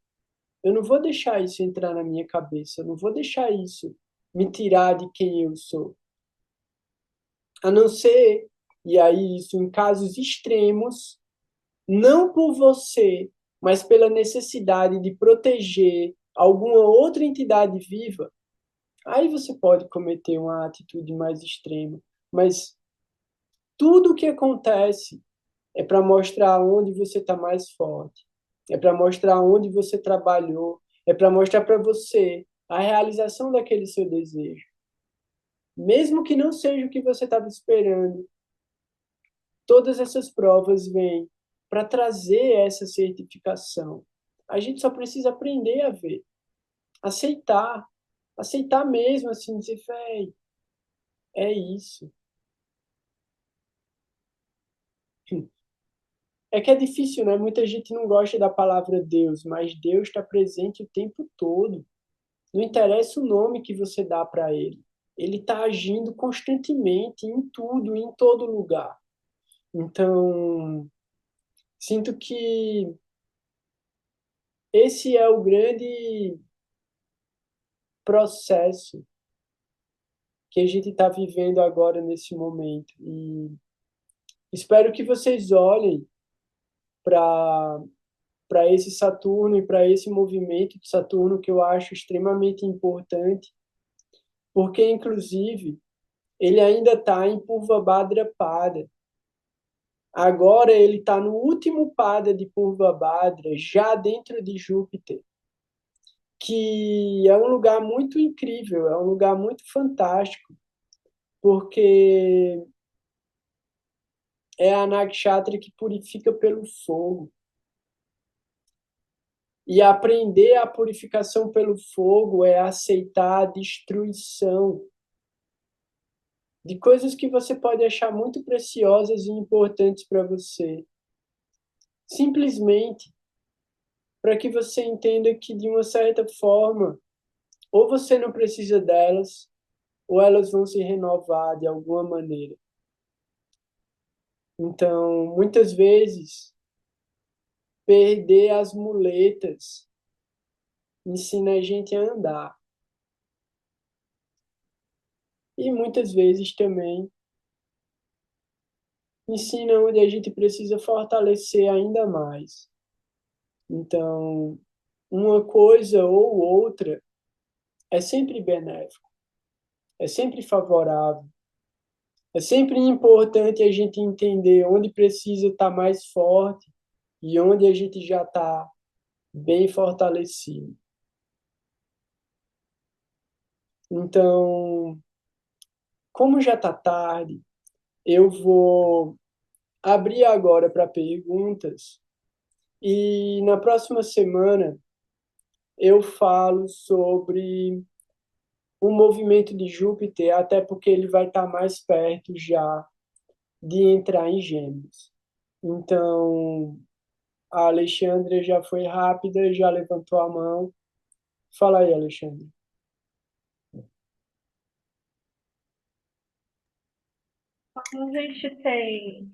Eu não vou deixar isso entrar na minha cabeça. Eu não vou deixar isso me tirar de quem eu sou. A não ser, e aí isso em casos extremos, não por você, mas pela necessidade de proteger alguma outra entidade viva, aí você pode cometer uma atitude mais extrema. Mas tudo o que acontece É para mostrar onde você está mais forte. É para mostrar onde você trabalhou. É para mostrar para você a realização daquele seu desejo. Mesmo que não seja o que você estava esperando, todas essas provas vêm para trazer essa certificação. A gente só precisa aprender a ver, aceitar, aceitar mesmo, assim, dizer, véi, é isso. É que é difícil, né? Muita gente não gosta da palavra Deus, mas Deus está presente o tempo todo. Não interessa o nome que você dá para ele. Ele está agindo constantemente em tudo, em todo lugar. Então, sinto que esse é o grande processo que a gente está vivendo agora nesse momento. E espero que vocês olhem para esse Saturno e para esse movimento de Saturno que eu acho extremamente importante, porque inclusive ele ainda está em Purvabhadra Pada. Agora ele está no último pada de Purvabhadra, já dentro de Júpiter, que é um lugar muito incrível, é um lugar muito fantástico, porque é a nakshatra que purifica pelo fogo. E aprender a purificação pelo fogo é aceitar a destruição de coisas que você pode achar muito preciosas e importantes para você. Simplesmente para que você entenda que, de uma certa forma, ou você não precisa delas, ou elas vão se renovar de alguma maneira. Então, muitas vezes, perder as muletas ensina a gente a andar. E muitas vezes também ensina onde a gente precisa fortalecer ainda mais. Então, uma coisa ou outra é sempre benéfico, é sempre favorável. É sempre importante a gente entender onde precisa estar mais forte e onde a gente já está bem fortalecido. Então, como já está tarde, eu vou abrir agora para perguntas e na próxima semana eu falo sobre o movimento de Júpiter, até porque ele vai estar mais perto já de entrar em Gêmeos. Então, a Alexandra já foi rápida, já levantou a mão. Fala aí, Alexandre. A gente tem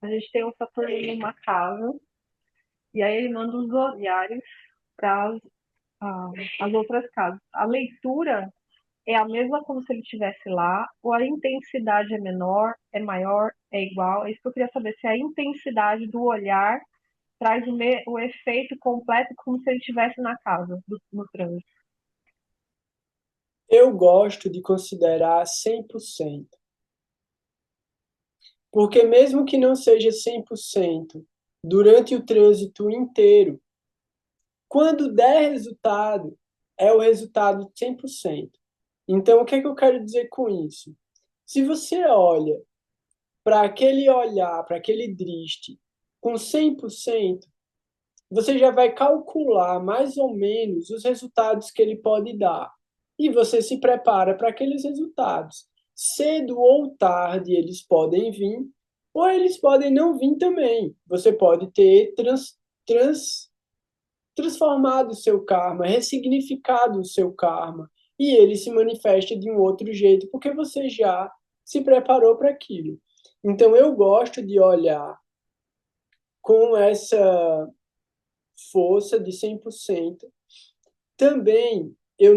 a gente tem um Saturno numa casa, e aí ele manda os olhares para as outras casas. A leitura é a mesma como se ele estivesse lá, ou a intensidade é menor, é maior, é igual? É isso que eu queria saber, se a intensidade do olhar traz o efeito completo como se ele estivesse na casa, no trânsito. Eu gosto de considerar 100%, porque mesmo que não seja 100% durante o trânsito inteiro, quando der resultado, é o resultado de 100%. Então, o que é que eu quero dizer com isso? Se você olha para aquele olhar, para aquele driste, com 100%, você já vai calcular mais ou menos os resultados que ele pode dar. E você se prepara para aqueles resultados. Cedo ou tarde eles podem vir, ou eles podem não vir também. Você pode ter transformado o seu karma, ressignificado o seu karma, e ele se manifesta de um outro jeito, porque você já se preparou para aquilo. Então eu gosto de olhar com essa força de 100%. Também eu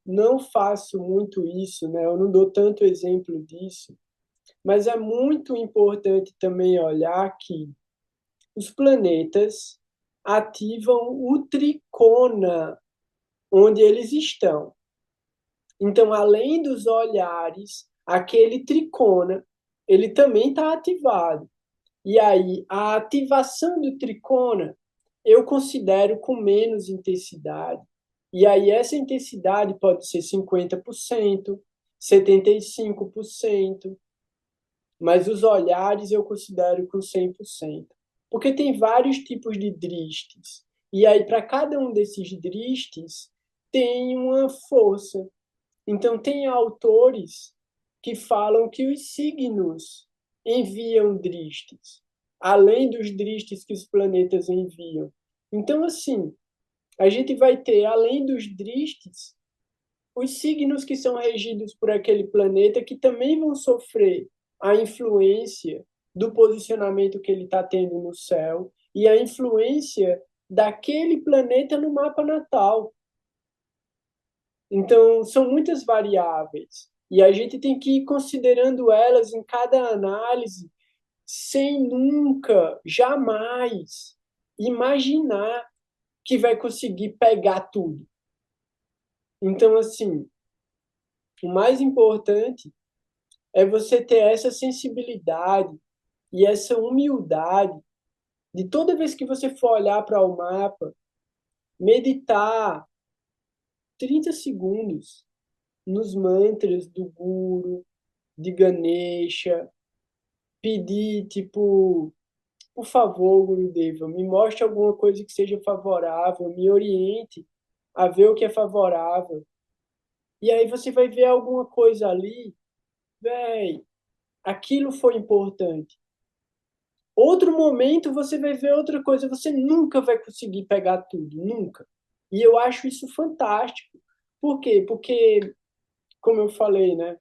não faço muito isso, né? Eu não dou tanto exemplo disso, mas é muito importante também olhar que os planetas ativam o tricona onde eles estão. Então, além dos olhares, aquele tricona, ele também está ativado. E aí, a ativação do tricona eu considero com menos intensidade. E aí, essa intensidade pode ser 50%, 75%, mas os olhares eu considero com 100%. Porque tem vários tipos de dristes. E aí, para cada um desses dristes, tem uma força. Então, tem autores que falam que os signos enviam dristes, além dos dristes que os planetas enviam. Então, assim, a gente vai ter, além dos dristes, os signos que são regidos por aquele planeta que também vão sofrer a influência do posicionamento que ele está tendo no céu e a influência daquele planeta no mapa natal. Então, são muitas variáveis e a gente tem que ir considerando elas em cada análise, sem nunca, jamais imaginar que vai conseguir pegar tudo. Então, assim, o mais importante é você ter essa sensibilidade e essa humildade de toda vez que você for olhar para o mapa, meditar 30 segundos nos mantras do Guru, de Ganesha, pedir, tipo, por favor, Gurudeva, me mostre alguma coisa que seja favorável, me oriente a ver o que é favorável. E aí você vai ver alguma coisa ali, véi, aquilo foi importante. Outro momento você vai ver outra coisa, você nunca vai conseguir pegar tudo, nunca. E eu acho isso fantástico. Por quê? Porque, como eu falei, né?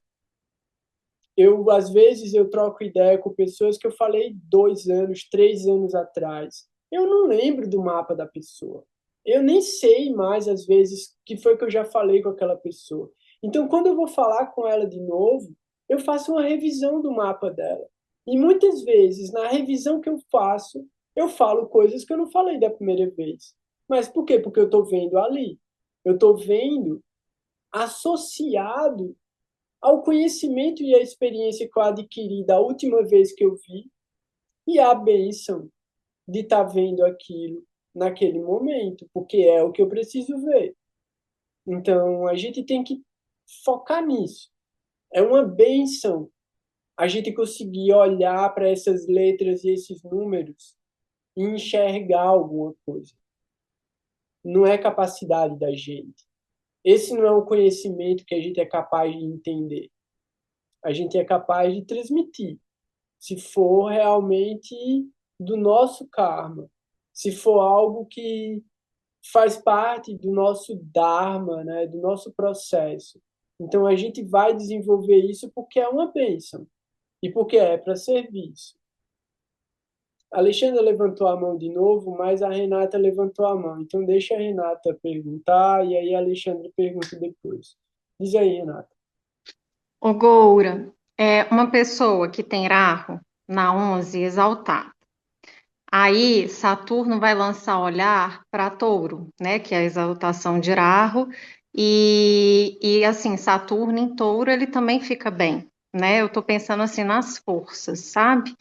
Eu, às vezes, eu troco ideia com pessoas que eu falei 2 anos, 3 anos atrás. Eu não lembro do mapa da pessoa. Eu nem sei mais, às vezes, que foi que eu já falei com aquela pessoa. Então, quando eu vou falar com ela de novo, eu faço uma revisão do mapa dela. E muitas vezes, na revisão que eu falo coisas que eu não falei da primeira vez. Mas por quê? Porque eu estou vendo ali. Eu estou vendo associado ao conhecimento e à experiência que eu adquiri da última vez que eu vi e à bênção de estar vendo aquilo naquele momento, porque é o que eu preciso ver. Então, a gente tem que focar nisso. É uma bênção a gente conseguir olhar para essas letras e esses números e enxergar alguma coisa. Não é capacidade da gente. Esse não é o conhecimento que a gente é capaz de entender. A gente é capaz de transmitir. Se for realmente do nosso karma, se for algo que faz parte do nosso dharma, né, do nosso processo. Então a gente vai desenvolver isso porque é uma bênção e porque é para serviço. A Alexandra levantou a mão de novo, mas a Renata levantou a mão. Então deixa a Renata perguntar e aí a Alexandra pergunta depois. Diz aí, Renata. O Goura é uma pessoa que tem Rahu na 11 exaltado. Aí Saturno vai lançar olhar para Touro, né, que é a exaltação de Rahu, e assim, Saturno em Touro ele também fica bem, né? Eu estou pensando assim nas forças, sabe?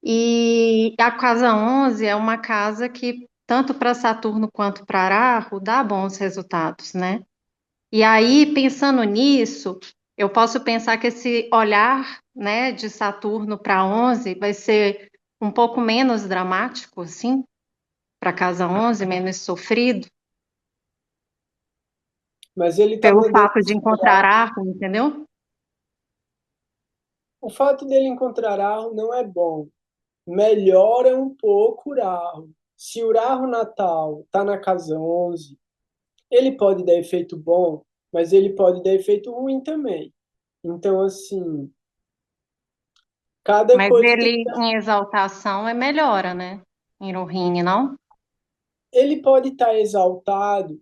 E a casa 11 é uma casa que tanto para Saturno quanto para Rahu dá bons resultados, né? E aí, pensando nisso, eu posso pensar que esse olhar, né, de Saturno para 11 vai ser um pouco menos dramático, assim, para casa 11, menos sofrido, Mas ele está pelo mandando fato de encontrar Arco, entendeu? o fato dele encontrar Arro não é bom. Melhora um pouco o Rahu. Se o Rahu natal está na casa 11, ele pode dar efeito bom, mas ele pode dar efeito ruim também. Então, assim, cada Mas coisa tem. ele em exaltação é melhora, né? Em Rohini, não? Ele pode estar exaltado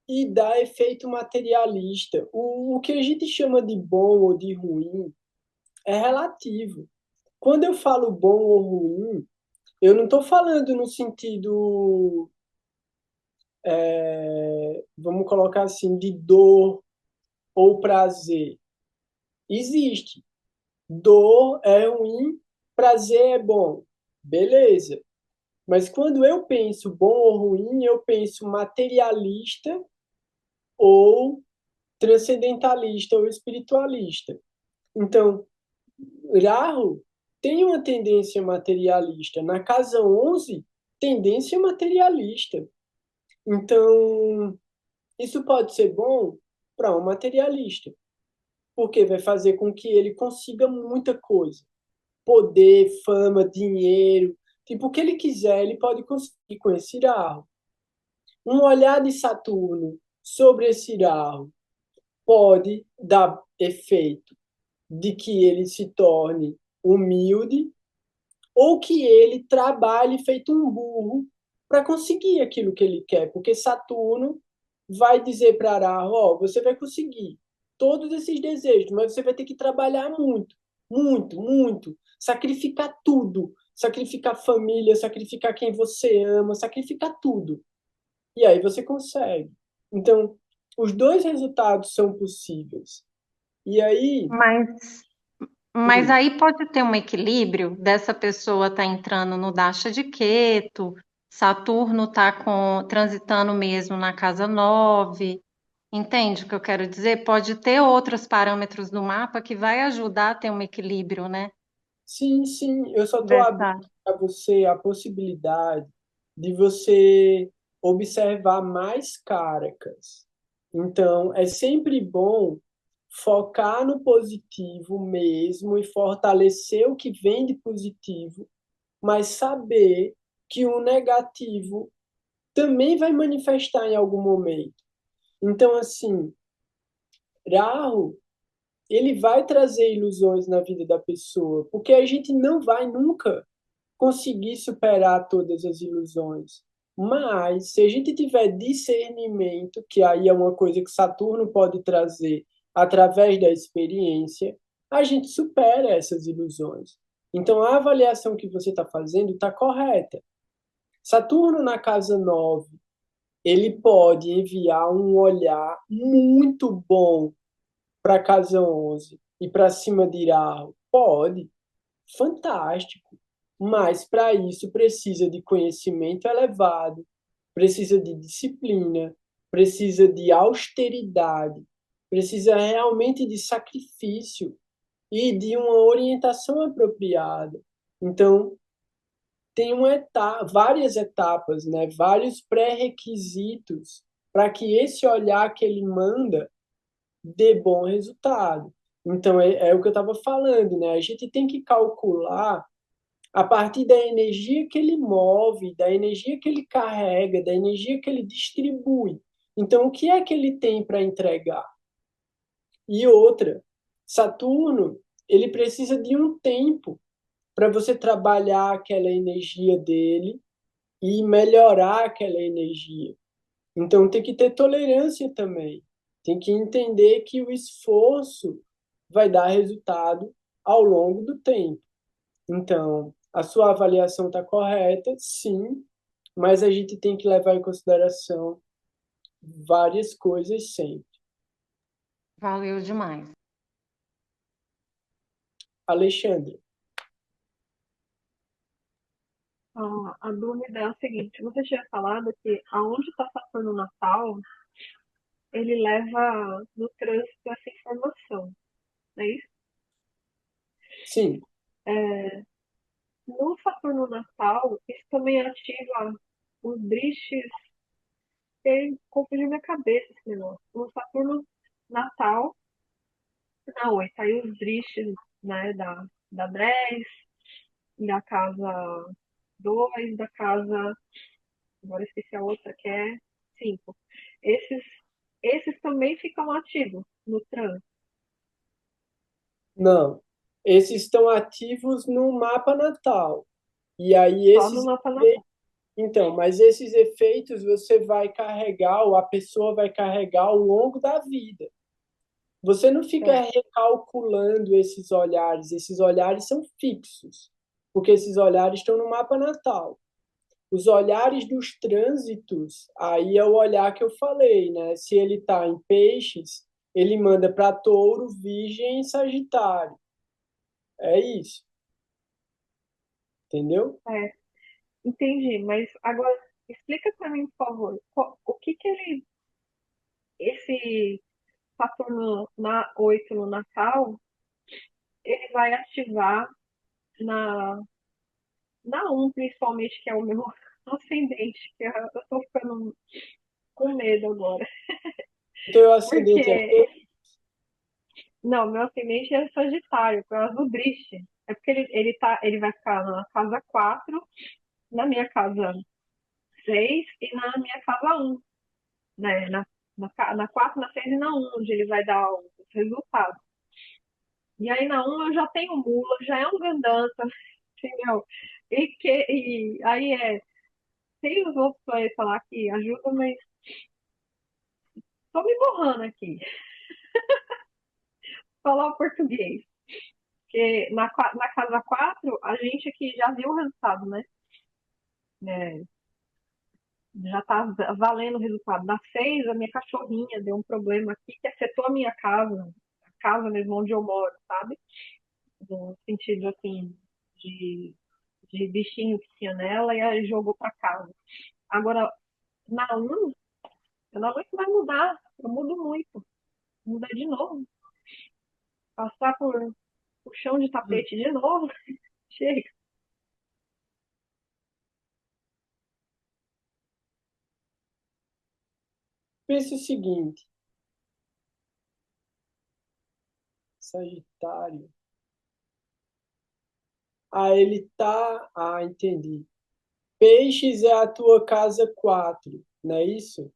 e dar efeito materialista. O que a gente chama de bom ou de ruim é relativo. Quando eu falo bom ou ruim, eu não estou falando no sentido, vamos colocar assim, de dor ou prazer. Existe. Dor é ruim, prazer é bom. beleza. Mas quando eu penso bom ou ruim, eu penso materialista ou transcendentalista ou espiritualista. Então, Rahu tem uma tendência materialista. Na casa 11, tendência materialista. Então, isso pode ser bom para um materialista, porque vai fazer com que ele consiga muita coisa. Poder, fama, dinheiro, tipo, o que ele quiser, ele pode conseguir com esse Rahu. Um olhar de Saturno sobre esse Rahu pode dar efeito de que ele se torne humilde ou que ele trabalhe feito um burro para conseguir aquilo que ele quer, porque Saturno vai dizer para Rahu, ó, você vai conseguir todos esses desejos, mas você vai ter que trabalhar muito, muito, muito, sacrificar tudo, sacrificar família, sacrificar quem você ama, sacrificar tudo. E aí você consegue. Então, os dois resultados são possíveis. E aí, Mas, mas hum, aí pode ter um equilíbrio dessa pessoa tá entrando no Dasha de Ketu, Saturno tá transitando mesmo na casa 9. Entende o que eu quero dizer? Pode ter outros parâmetros no mapa que vai ajudar a ter um equilíbrio, né? sim, sim, eu só estou abrindo Dessa. para você a possibilidade de você observar mais caracas. Então, é sempre bom focar no positivo mesmo e fortalecer o que vem de positivo, mas saber que o negativo também vai manifestar em algum momento. Então, assim, Rahu, ele vai trazer ilusões na vida da pessoa, porque a gente não vai nunca conseguir superar todas as ilusões. Mas, se a gente tiver discernimento, que aí é uma coisa que Saturno pode trazer através da experiência, a gente supera essas ilusões. Então, a avaliação que você está fazendo está correta. Saturno na casa 9, ele pode enviar um olhar muito bom para a casa 11 e para cima de Iraho? Pode, fantástico. Mas para isso precisa de conhecimento elevado, precisa de disciplina, precisa de austeridade, precisa realmente de sacrifício e de uma orientação apropriada. Então, tem várias etapas, né? Vários pré-requisitos para que esse olhar que ele manda dê bom resultado. Então, é o que eu estava falando, né? A gente tem que calcular a partir da energia que ele move, da energia que ele carrega, da energia que ele distribui. Então, o que é que ele tem para entregar? E outra, Saturno, ele precisa de um tempo para você trabalhar aquela energia dele e melhorar aquela energia. Então, tem que ter tolerância também. Tem que entender que o esforço vai dar resultado ao longo do tempo. Então, a sua avaliação está correta, sim, mas a gente tem que levar em consideração várias coisas sempre. Valeu demais. Alexandre, A dúvida é o seguinte: você tinha falado que aonde está Saturno natal, ele leva no trânsito essa informação, não é isso? sim, É, no Saturno natal, isso também ativa os drishtis, que confundiu minha cabeça esse negócio. No Saturno natal, na 8, aí os drishtis, né, da 10, da casa 2, da casa, agora esqueci a outra, que é 5. Esses, esses também ficam ativos no trânsito, não. Esses estão ativos no mapa natal. E aí só no mapa natal. então, mas esses efeitos você vai carregar, ou a pessoa vai carregar ao longo da vida. Você não fica É. recalculando esses olhares são fixos, porque esses olhares estão no mapa natal. Os olhares dos trânsitos, aí é o olhar que eu falei, né? Se ele está em peixes, ele manda para touro, virgem e sagitário. É isso. entendeu? É, entendi, mas agora explica para mim, por favor, o que que esse Saturno na 8 no Natal, ele vai ativar na, na um principalmente, que é o meu ascendente, que eu tô ficando com medo agora. O teu ascendente é Porque, não, meu ascendente é Sagitário, por causa do Drish. É porque ele vai ficar na casa 4, na minha casa 6 e na minha casa um, né? Na 4, na 6 e na um, onde ele vai dar os resultados. E aí na um eu já tenho mula, já é um gandança, entendeu? E aí tem os outros para falar que ajuda, mas tô me borrando aqui. Falar o português. Porque na casa 4 a gente aqui já viu o resultado, né? É, já tá valendo o resultado. Na 6 a minha cachorrinha deu um problema aqui que afetou a casa mesmo onde eu moro, sabe? No sentido, assim, de, de bichinho que tinha nela e aí jogou pra casa. Agora, na um eu não aguento mais mudar. Eu mudo muito. Mudar de novo. Passar por chão de tapete de novo. Chega. pensa o seguinte, Sagitário. Entendi. Peixes é a tua casa 4, não é isso?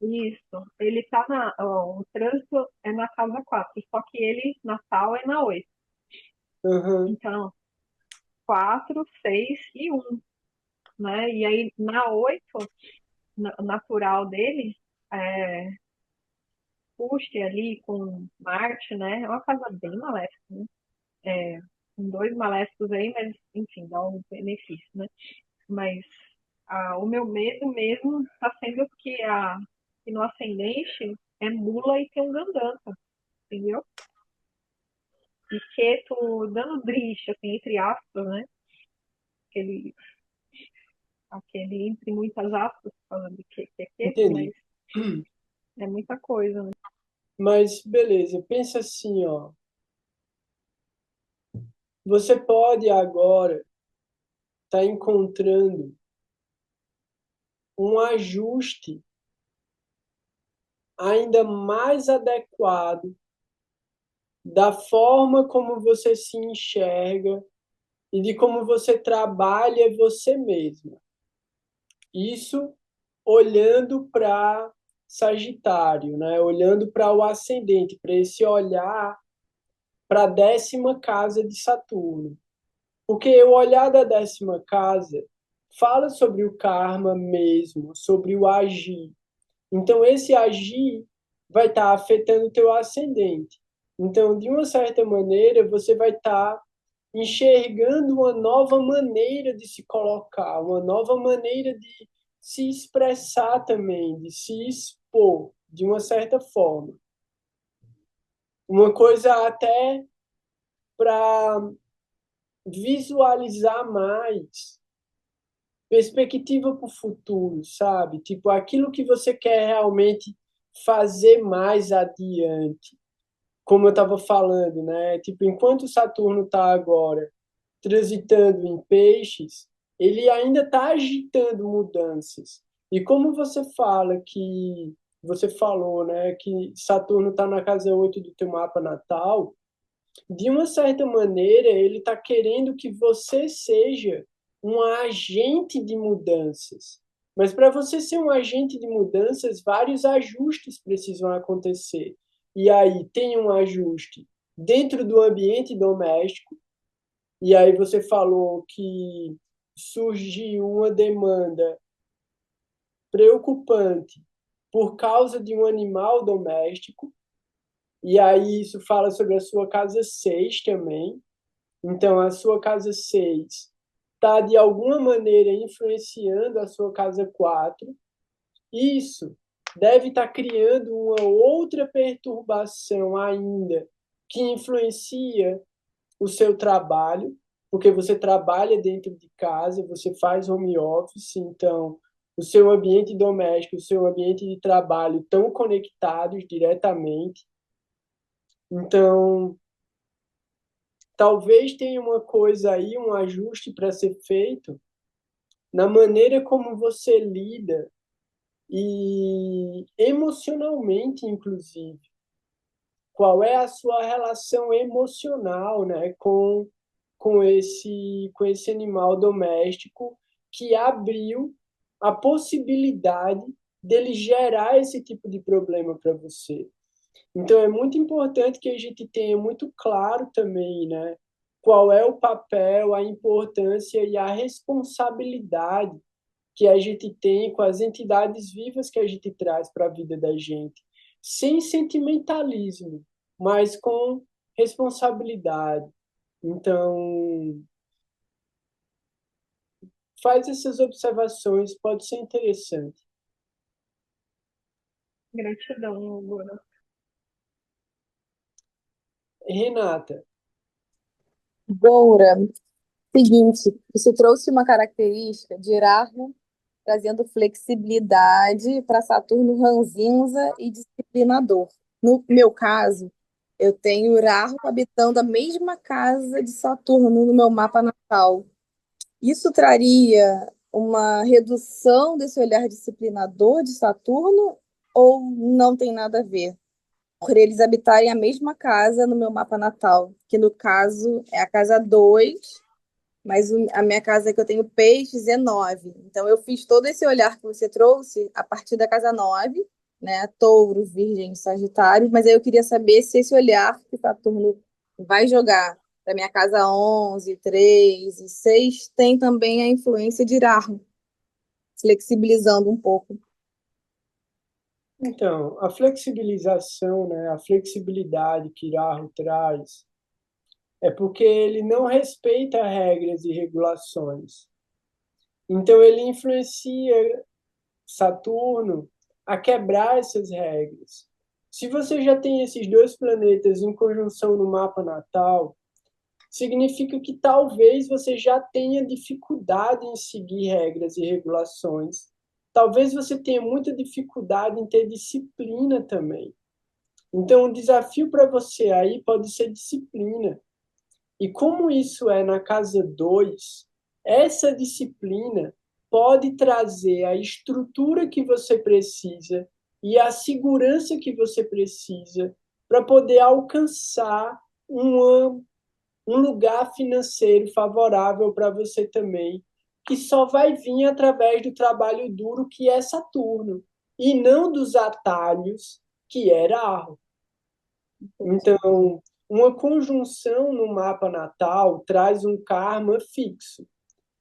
Isso. Ele tá o trânsito é na casa 4, só que ele, Natal, é na 8. Uhum. Então, 4, 6 e um, né? E aí, na 8, natural dele, é, puxa ali com Marte, né? É uma casa bem maléfica, né? É, com dois maléficos aí, mas, enfim, dá um benefício, né? Mas o meu medo mesmo está sendo que no ascendente é mula e tem um gandança, entendeu? E Keto dando drift, assim, entre aspas, né? Aquele, aquele entre muitas aspas, falando que é Keto, mas Entendi. é muita coisa, né? Mas beleza, pensa assim, ó. Você pode agora estar encontrando um ajuste ainda mais adequado da forma como você se enxerga e de como você trabalha você mesma. Isso olhando para Sagitário, né? Olhando para o ascendente, para esse olhar para a 10ª casa de Saturno. Porque o olhar da 10ª casa fala sobre o karma mesmo, sobre o agir. Então, esse agir vai estar afetando o teu ascendente. Então, de uma certa maneira, você vai estar enxergando uma nova maneira de se colocar, uma nova maneira de se expressar também, de se expor, de uma certa forma. Uma coisa até para visualizar mais perspectiva para o futuro, sabe? Tipo, aquilo que você quer realmente fazer mais adiante. Como eu estava falando, né? Tipo, enquanto Saturno está agora transitando em peixes, ele ainda está agitando mudanças. E como você falou, né, que Saturno está na casa 8 do teu mapa natal, de uma certa maneira, ele está querendo que você seja um agente de mudanças. Mas para você ser um agente de mudanças, vários ajustes precisam acontecer. E aí tem um ajuste dentro do ambiente doméstico, e aí você falou que surgiu uma demanda preocupante por causa de um animal doméstico, e aí isso fala sobre a sua casa 6 também. Então, a sua casa 6 está, de alguma maneira, influenciando a sua casa 4. Isso deve estar criando uma outra perturbação ainda que influencia o seu trabalho. porque você trabalha dentro de casa, você faz home office, então o seu ambiente doméstico, o seu ambiente de trabalho estão conectados diretamente. Então, talvez tenha uma coisa aí, um ajuste para ser feito na maneira como você lida e emocionalmente, inclusive. Qual é a sua relação emocional, né, com esse animal doméstico que abriu a possibilidade dele gerar esse tipo de problema para você. Então é muito importante que a gente tenha muito claro também, né, qual é o papel, a importância e a responsabilidade que a gente tem com as entidades vivas que a gente traz para a vida da gente, sem sentimentalismo, mas com responsabilidade. Então, faz essas observações, pode ser interessante. Gratidão, Luna. Renata, Goura, seguinte, você trouxe uma característica de Rahu trazendo flexibilidade para Saturno ranzinza e disciplinador. No meu caso, eu tenho Rahu habitando a mesma casa de Saturno no meu mapa natal. Isso traria uma redução desse olhar disciplinador de Saturno ou não tem nada a ver? Por eles habitarem a mesma casa no meu mapa natal, que no caso é a casa 2, mas a minha casa que eu tenho peixes é 9. Então eu fiz todo esse olhar que você trouxe a partir da casa 9, né? Touro, Virgem, Sagitário, mas aí eu queria saber se esse olhar que Saturno vai jogar para minha casa 11, 3 e 6 tem também a influência de Rahu, flexibilizando um pouco. então, a flexibilização, né, a flexibilidade que Rahu traz, é porque ele não respeita regras e regulações. Então, ele influencia Saturno a quebrar essas regras. Se você já tem esses dois planetas em conjunção no mapa natal, significa que talvez você já tenha dificuldade em seguir regras e regulações. Talvez você tenha muita dificuldade em ter disciplina também. Então, o desafio para você aí pode ser disciplina. E como isso é na casa 2, essa disciplina pode trazer a estrutura que você precisa e a segurança que você precisa para poder alcançar um lugar financeiro favorável para você também, que só vai vir através do trabalho duro que é Saturno, e não dos atalhos que era Arro. Então, uma conjunção no mapa natal traz um karma fixo,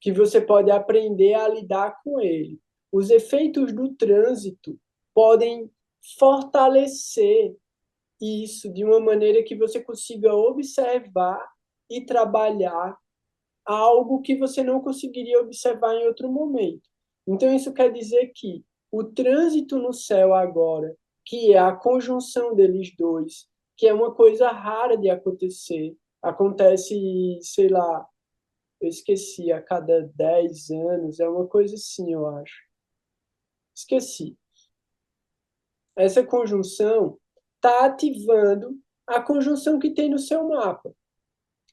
que você pode aprender a lidar com ele. Os efeitos do trânsito podem fortalecer isso de uma maneira que você consiga observar e trabalhar algo que você não conseguiria observar em outro momento. Então, isso quer dizer que o trânsito no céu agora, que é a conjunção deles dois, que é uma coisa rara de acontecer, acontece, sei lá, eu esqueci, a cada 10 anos, é uma coisa assim, eu acho. Esqueci. Essa conjunção está ativando a conjunção que tem no seu mapa.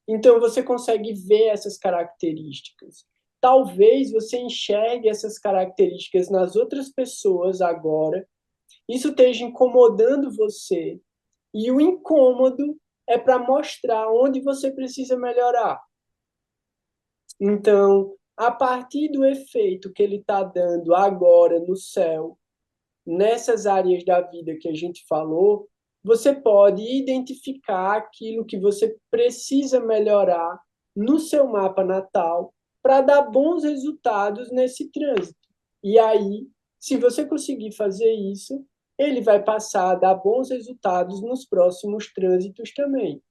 Então, você consegue ver essas características. Talvez você enxergue essas características nas outras pessoas agora. Isso esteja incomodando você. E o incômodo é para mostrar onde você precisa melhorar. Então, a partir do efeito que ele está dando agora no céu, nessas áreas da vida que a gente falou, você pode identificar aquilo que você precisa melhorar no seu mapa natal para dar bons resultados nesse trânsito. E aí, se você conseguir fazer isso, ele vai passar a dar bons resultados nos próximos trânsitos também.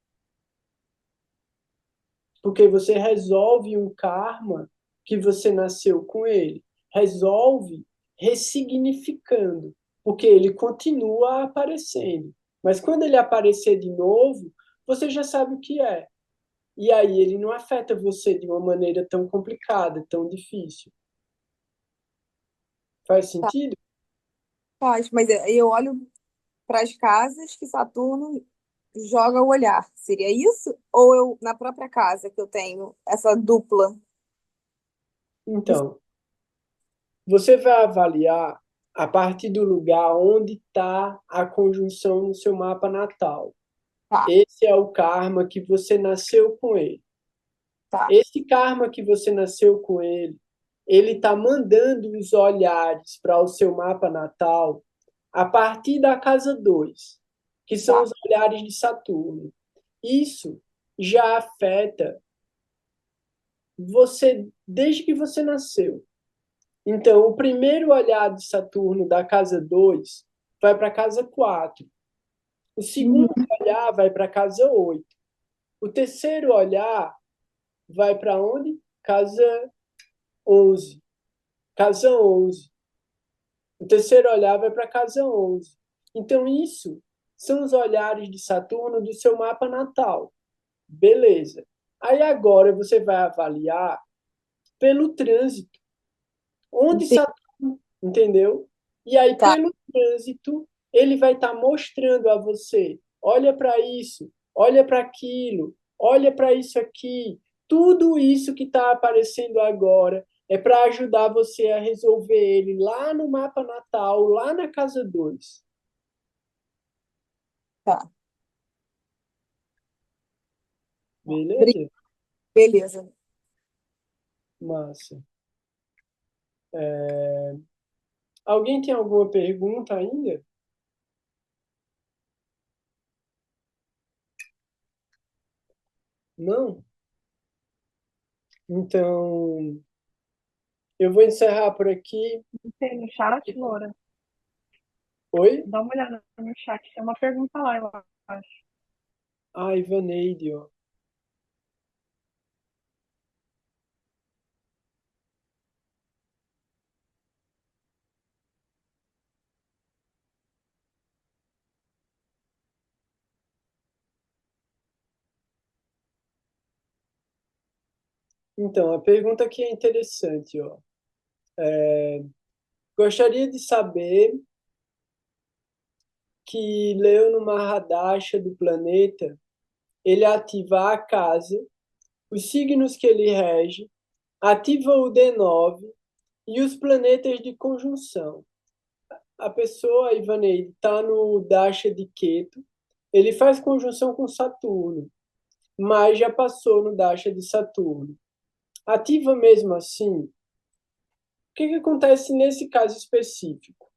Porque você resolve um karma que você nasceu com ele. Resolve ressignificando, porque ele continua aparecendo. Mas quando ele aparecer de novo, você já sabe o que é. E aí ele não afeta você de uma maneira tão complicada, tão difícil. Faz Tá, sentido? faz, mas eu olho para as casas que Saturno joga o olhar. Seria isso? Ou eu, na própria casa que eu tenho, essa dupla? Então, você vai avaliar a partir do lugar onde está a conjunção no seu mapa natal. Tá, Esse é o karma que você nasceu com ele. tá. Esse karma que você nasceu com ele está mandando os olhares para o seu mapa natal a partir da casa 2, que são Tá. os olhares de Saturno. Isso já afeta você desde que você nasceu. Então, o primeiro olhar de Saturno da casa 2 vai para a casa 4. O segundo Uhum. olhar vai para a casa 8. O terceiro olhar vai para onde? Casa 11. Casa 11. O terceiro olhar vai para casa 11. Então, isso são os olhares de Saturno do seu mapa natal. Beleza. Aí agora você vai avaliar pelo trânsito. Onde Entendi. Saturno, entendeu? E aí, Tá, pelo trânsito, ele vai estar mostrando a você: olha para isso, olha para aquilo, olha para isso aqui. Tudo isso que está aparecendo agora é para ajudar você a resolver ele lá no mapa natal, lá na casa 2. tá. Beleza? Beleza. Massa. Alguém tem alguma pergunta ainda? Não? Então, eu vou encerrar por aqui. Tem no chat, Laura? Oi? Dá uma olhada no chat. Tem uma pergunta lá, eu acho. Ah, Ivaneide, ó. Então, a pergunta aqui é interessante, ó. Gostaria de saber que Leo no Mahadasha do planeta, ele ativa a casa, os signos que ele rege, ativa o D9 e os planetas de conjunção. A pessoa, Ivaneide, está no Dasha de Ketu, ele faz conjunção com Saturno, mas já passou no Dasha de Saturno. Ativa mesmo assim? O que acontece nesse caso específico?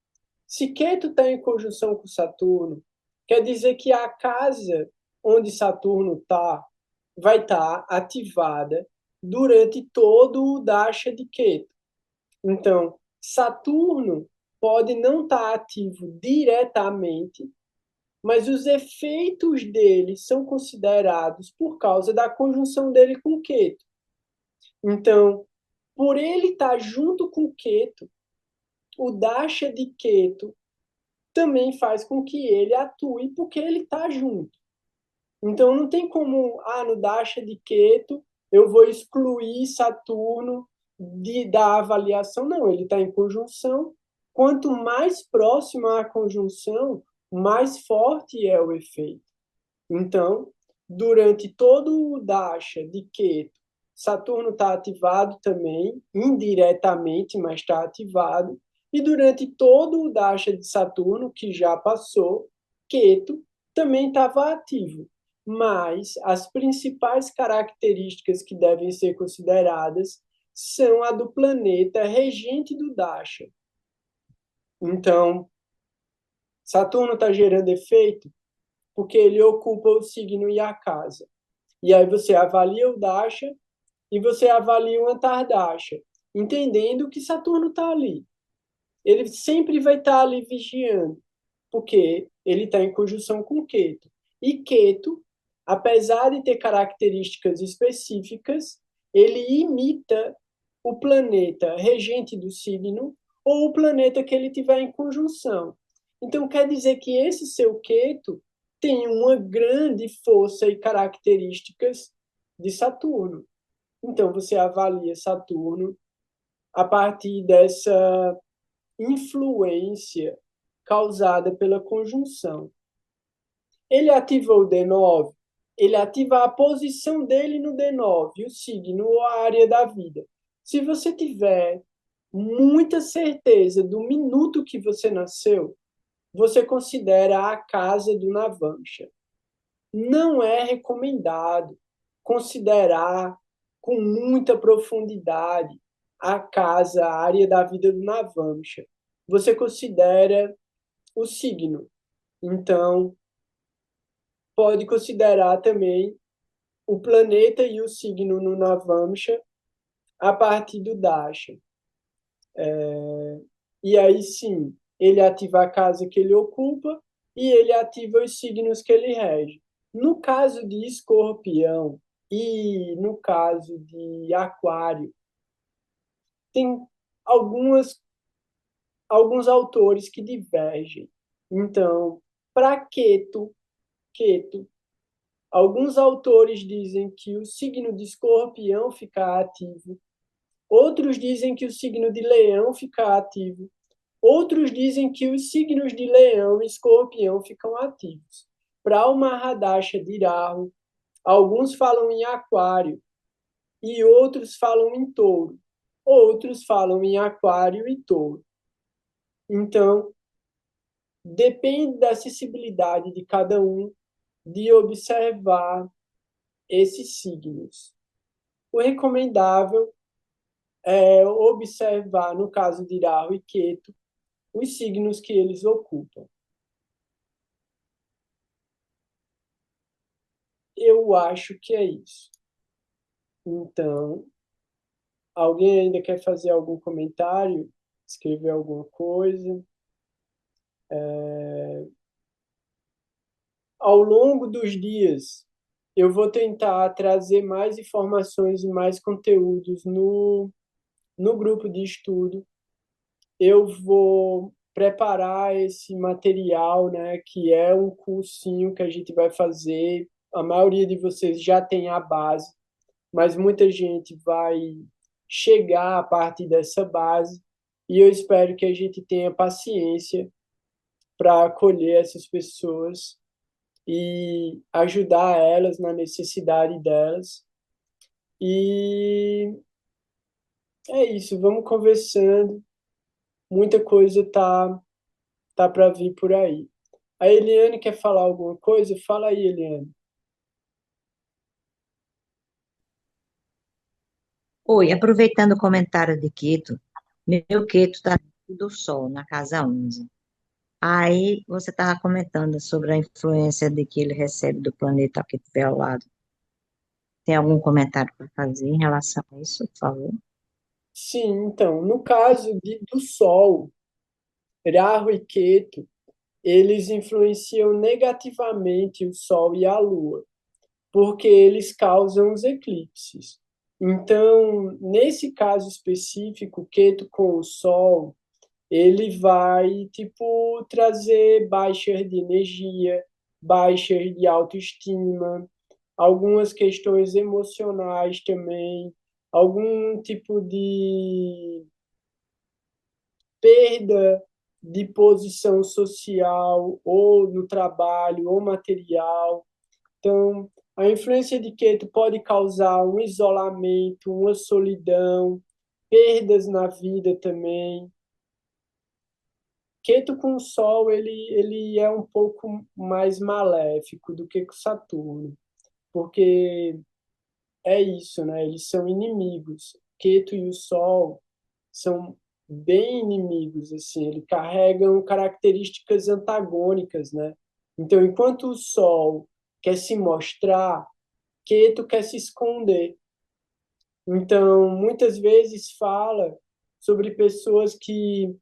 Se Ketu está em conjunção com Saturno, quer dizer que a casa onde Saturno está vai estar ativada durante todo o Dasha de Ketu. Então, Saturno pode não estar ativo diretamente, mas os efeitos dele são considerados por causa da conjunção dele com Ketu. Então, por ele estar junto com Ketu, o Dasha de Ketu também faz com que ele atue porque ele está junto. Então não tem como, no Dasha de Ketu eu vou excluir Saturno da avaliação. Não, ele está em conjunção. Quanto mais próxima a conjunção, mais forte é o efeito. Então, durante todo o Dasha de Ketu, Saturno está ativado também, indiretamente, mas está ativado. E durante todo o Dasha de Saturno, que já passou, Ketu também estava ativo. Mas as principais características que devem ser consideradas são a do planeta regente do Dasha. Então, Saturno está gerando efeito porque ele ocupa o signo e a casa. E aí você avalia o Dasha e você avalia o Antardasha, entendendo que Saturno está ali. Ele sempre vai estar ali vigiando, porque ele está em conjunção com Ketu. E Ketu, apesar de ter características específicas, ele imita o planeta regente do signo ou o planeta que ele tiver em conjunção. Então, quer dizer que esse seu Ketu tem uma grande força e características de Saturno. Então, você avalia Saturno a partir dessa influência causada pela conjunção. Ele ativa o D9, ele ativa a posição dele no D9, o signo, a área da vida. Se você tiver muita certeza do minuto que você nasceu, você considera a casa do Navamsha. Não é recomendado considerar com muita profundidade a casa, a área da vida do Navamsha. Você considera o signo. Então, pode considerar também o planeta e o signo no Navamsha a partir do Dasha. E aí sim, ele ativa a casa que ele ocupa e ele ativa os signos que ele rege. No caso de Escorpião e no caso de Aquário, tem alguns autores que divergem. Então, para Ketu, alguns autores dizem que o signo de Escorpião fica ativo, outros dizem que o signo de Leão fica ativo, outros dizem que os signos de Leão e Escorpião ficam ativos. Para o Mahadasha de Rahu, alguns falam em Aquário e outros falam em Touro. Outros falam em Aquário e Touro. Então, depende da acessibilidade de cada um de observar esses signos. O recomendável é observar, no caso de Rahu e Ketu, os signos que eles ocupam. Eu acho que é isso. Então, alguém ainda quer fazer algum comentário? Escrever alguma coisa? Ao longo dos dias, eu vou tentar trazer mais informações e mais conteúdos no grupo de estudo. Eu vou preparar esse material, né, que é um cursinho que a gente vai fazer. A maioria de vocês já tem a base, mas muita gente vai chegar a partir dessa base e eu espero que a gente tenha paciência para acolher essas pessoas e ajudar elas na necessidade delas. E é isso, vamos conversando. Muita coisa tá para vir por aí. A Eliane quer falar alguma coisa? Fala aí, Eliane. Oi, aproveitando o comentário de Quito, meu Quito está do Sol, na casa 11. Aí você estava comentando sobre a influência de que ele recebe do planeta que estiver ao lado. Tem algum comentário para fazer em relação a isso, por favor? Sim, então, no caso do Sol, Rahu e Ketu, eles influenciam negativamente o Sol e a Lua, porque eles causam os eclipses. Então, nesse caso específico, Ketu com o Sol, ele vai, tipo, trazer baixas de energia, baixas de autoestima, algumas questões emocionais também, algum tipo de perda de posição social, ou no trabalho, ou material. Então, a influência de Ketu pode causar um isolamento, uma solidão, perdas na vida também. Ketu com o Sol, ele é um pouco mais maléfico do que com Saturno, porque é isso, né? Eles são inimigos. Ketu e o Sol são bem inimigos, assim, eles carregam características antagônicas, né? Então, enquanto o Sol quer se mostrar, Ketu quer se esconder. Então, muitas vezes fala sobre pessoas que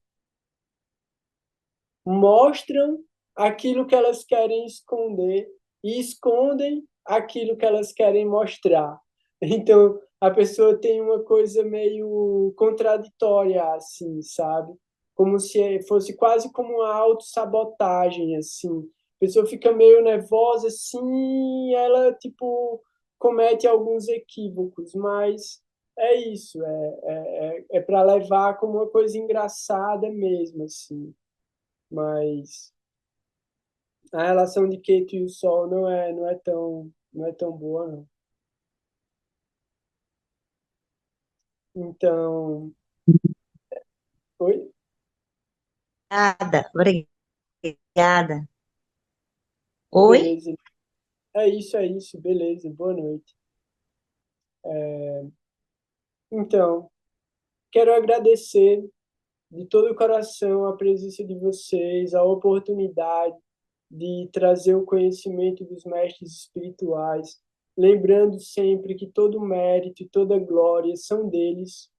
mostram aquilo que elas querem esconder e escondem aquilo que elas querem mostrar. Então, a pessoa tem uma coisa meio contraditória, assim, sabe? Como se fosse quase como uma autossabotagem, assim. A pessoa fica meio nervosa, assim, e ela, tipo, comete alguns equívocos, mas é isso, é para levar como uma coisa engraçada mesmo, assim. Mas a relação de Ketu e o Sol não é tão boa, não. Então, oi? Obrigada, obrigada. Oi? Beleza. É isso, beleza, boa noite. Então, quero agradecer de todo o coração a presença de vocês, a oportunidade de trazer o conhecimento dos mestres espirituais, lembrando sempre que todo mérito e toda glória são deles,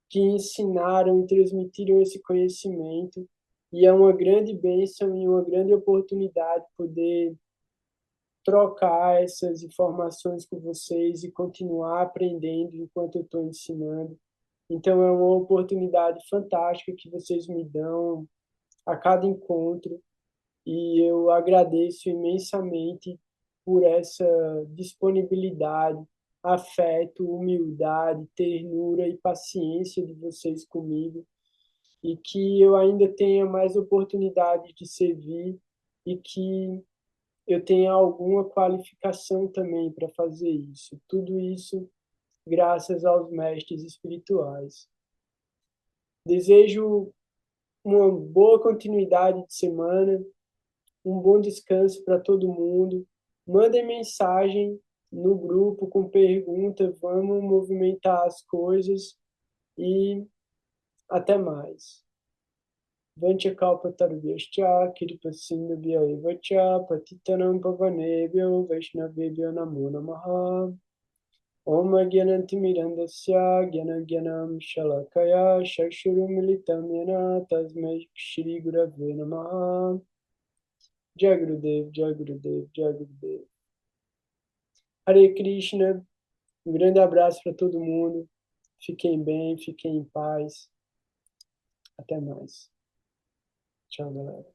que ensinaram e transmitiram esse conhecimento, e é uma grande bênção e uma grande oportunidade poder trocar essas informações com vocês e continuar aprendendo enquanto eu estou ensinando. Então, é uma oportunidade fantástica que vocês me dão a cada encontro, e eu agradeço imensamente por essa disponibilidade, afeto, humildade, ternura e paciência de vocês comigo, e que eu ainda tenha mais oportunidade de servir e que eu tenha alguma qualificação também para fazer isso. Tudo isso graças aos mestres espirituais. Desejo uma boa continuidade de semana, um bom descanso para todo mundo. Mandem mensagem no grupo com pergunta, vamos movimentar as coisas e até mais. Vancha kalpa tarubhyascha kripa sindhubhya eva cha patitanam pavanebhyo vaishnavebhyo namo namaha. Om Gyanantimirandasya Gyanagyanam Shalakaya Chakshurumilitam Yena Tasmai Shri Gurave Namaha. Jai Gurudev, Jai Gurudev, Jai Gurudev. Hare Krishna, um grande abraço para todo mundo. Fiquem bem, fiquem em paz. Até mais. Tchau, galera.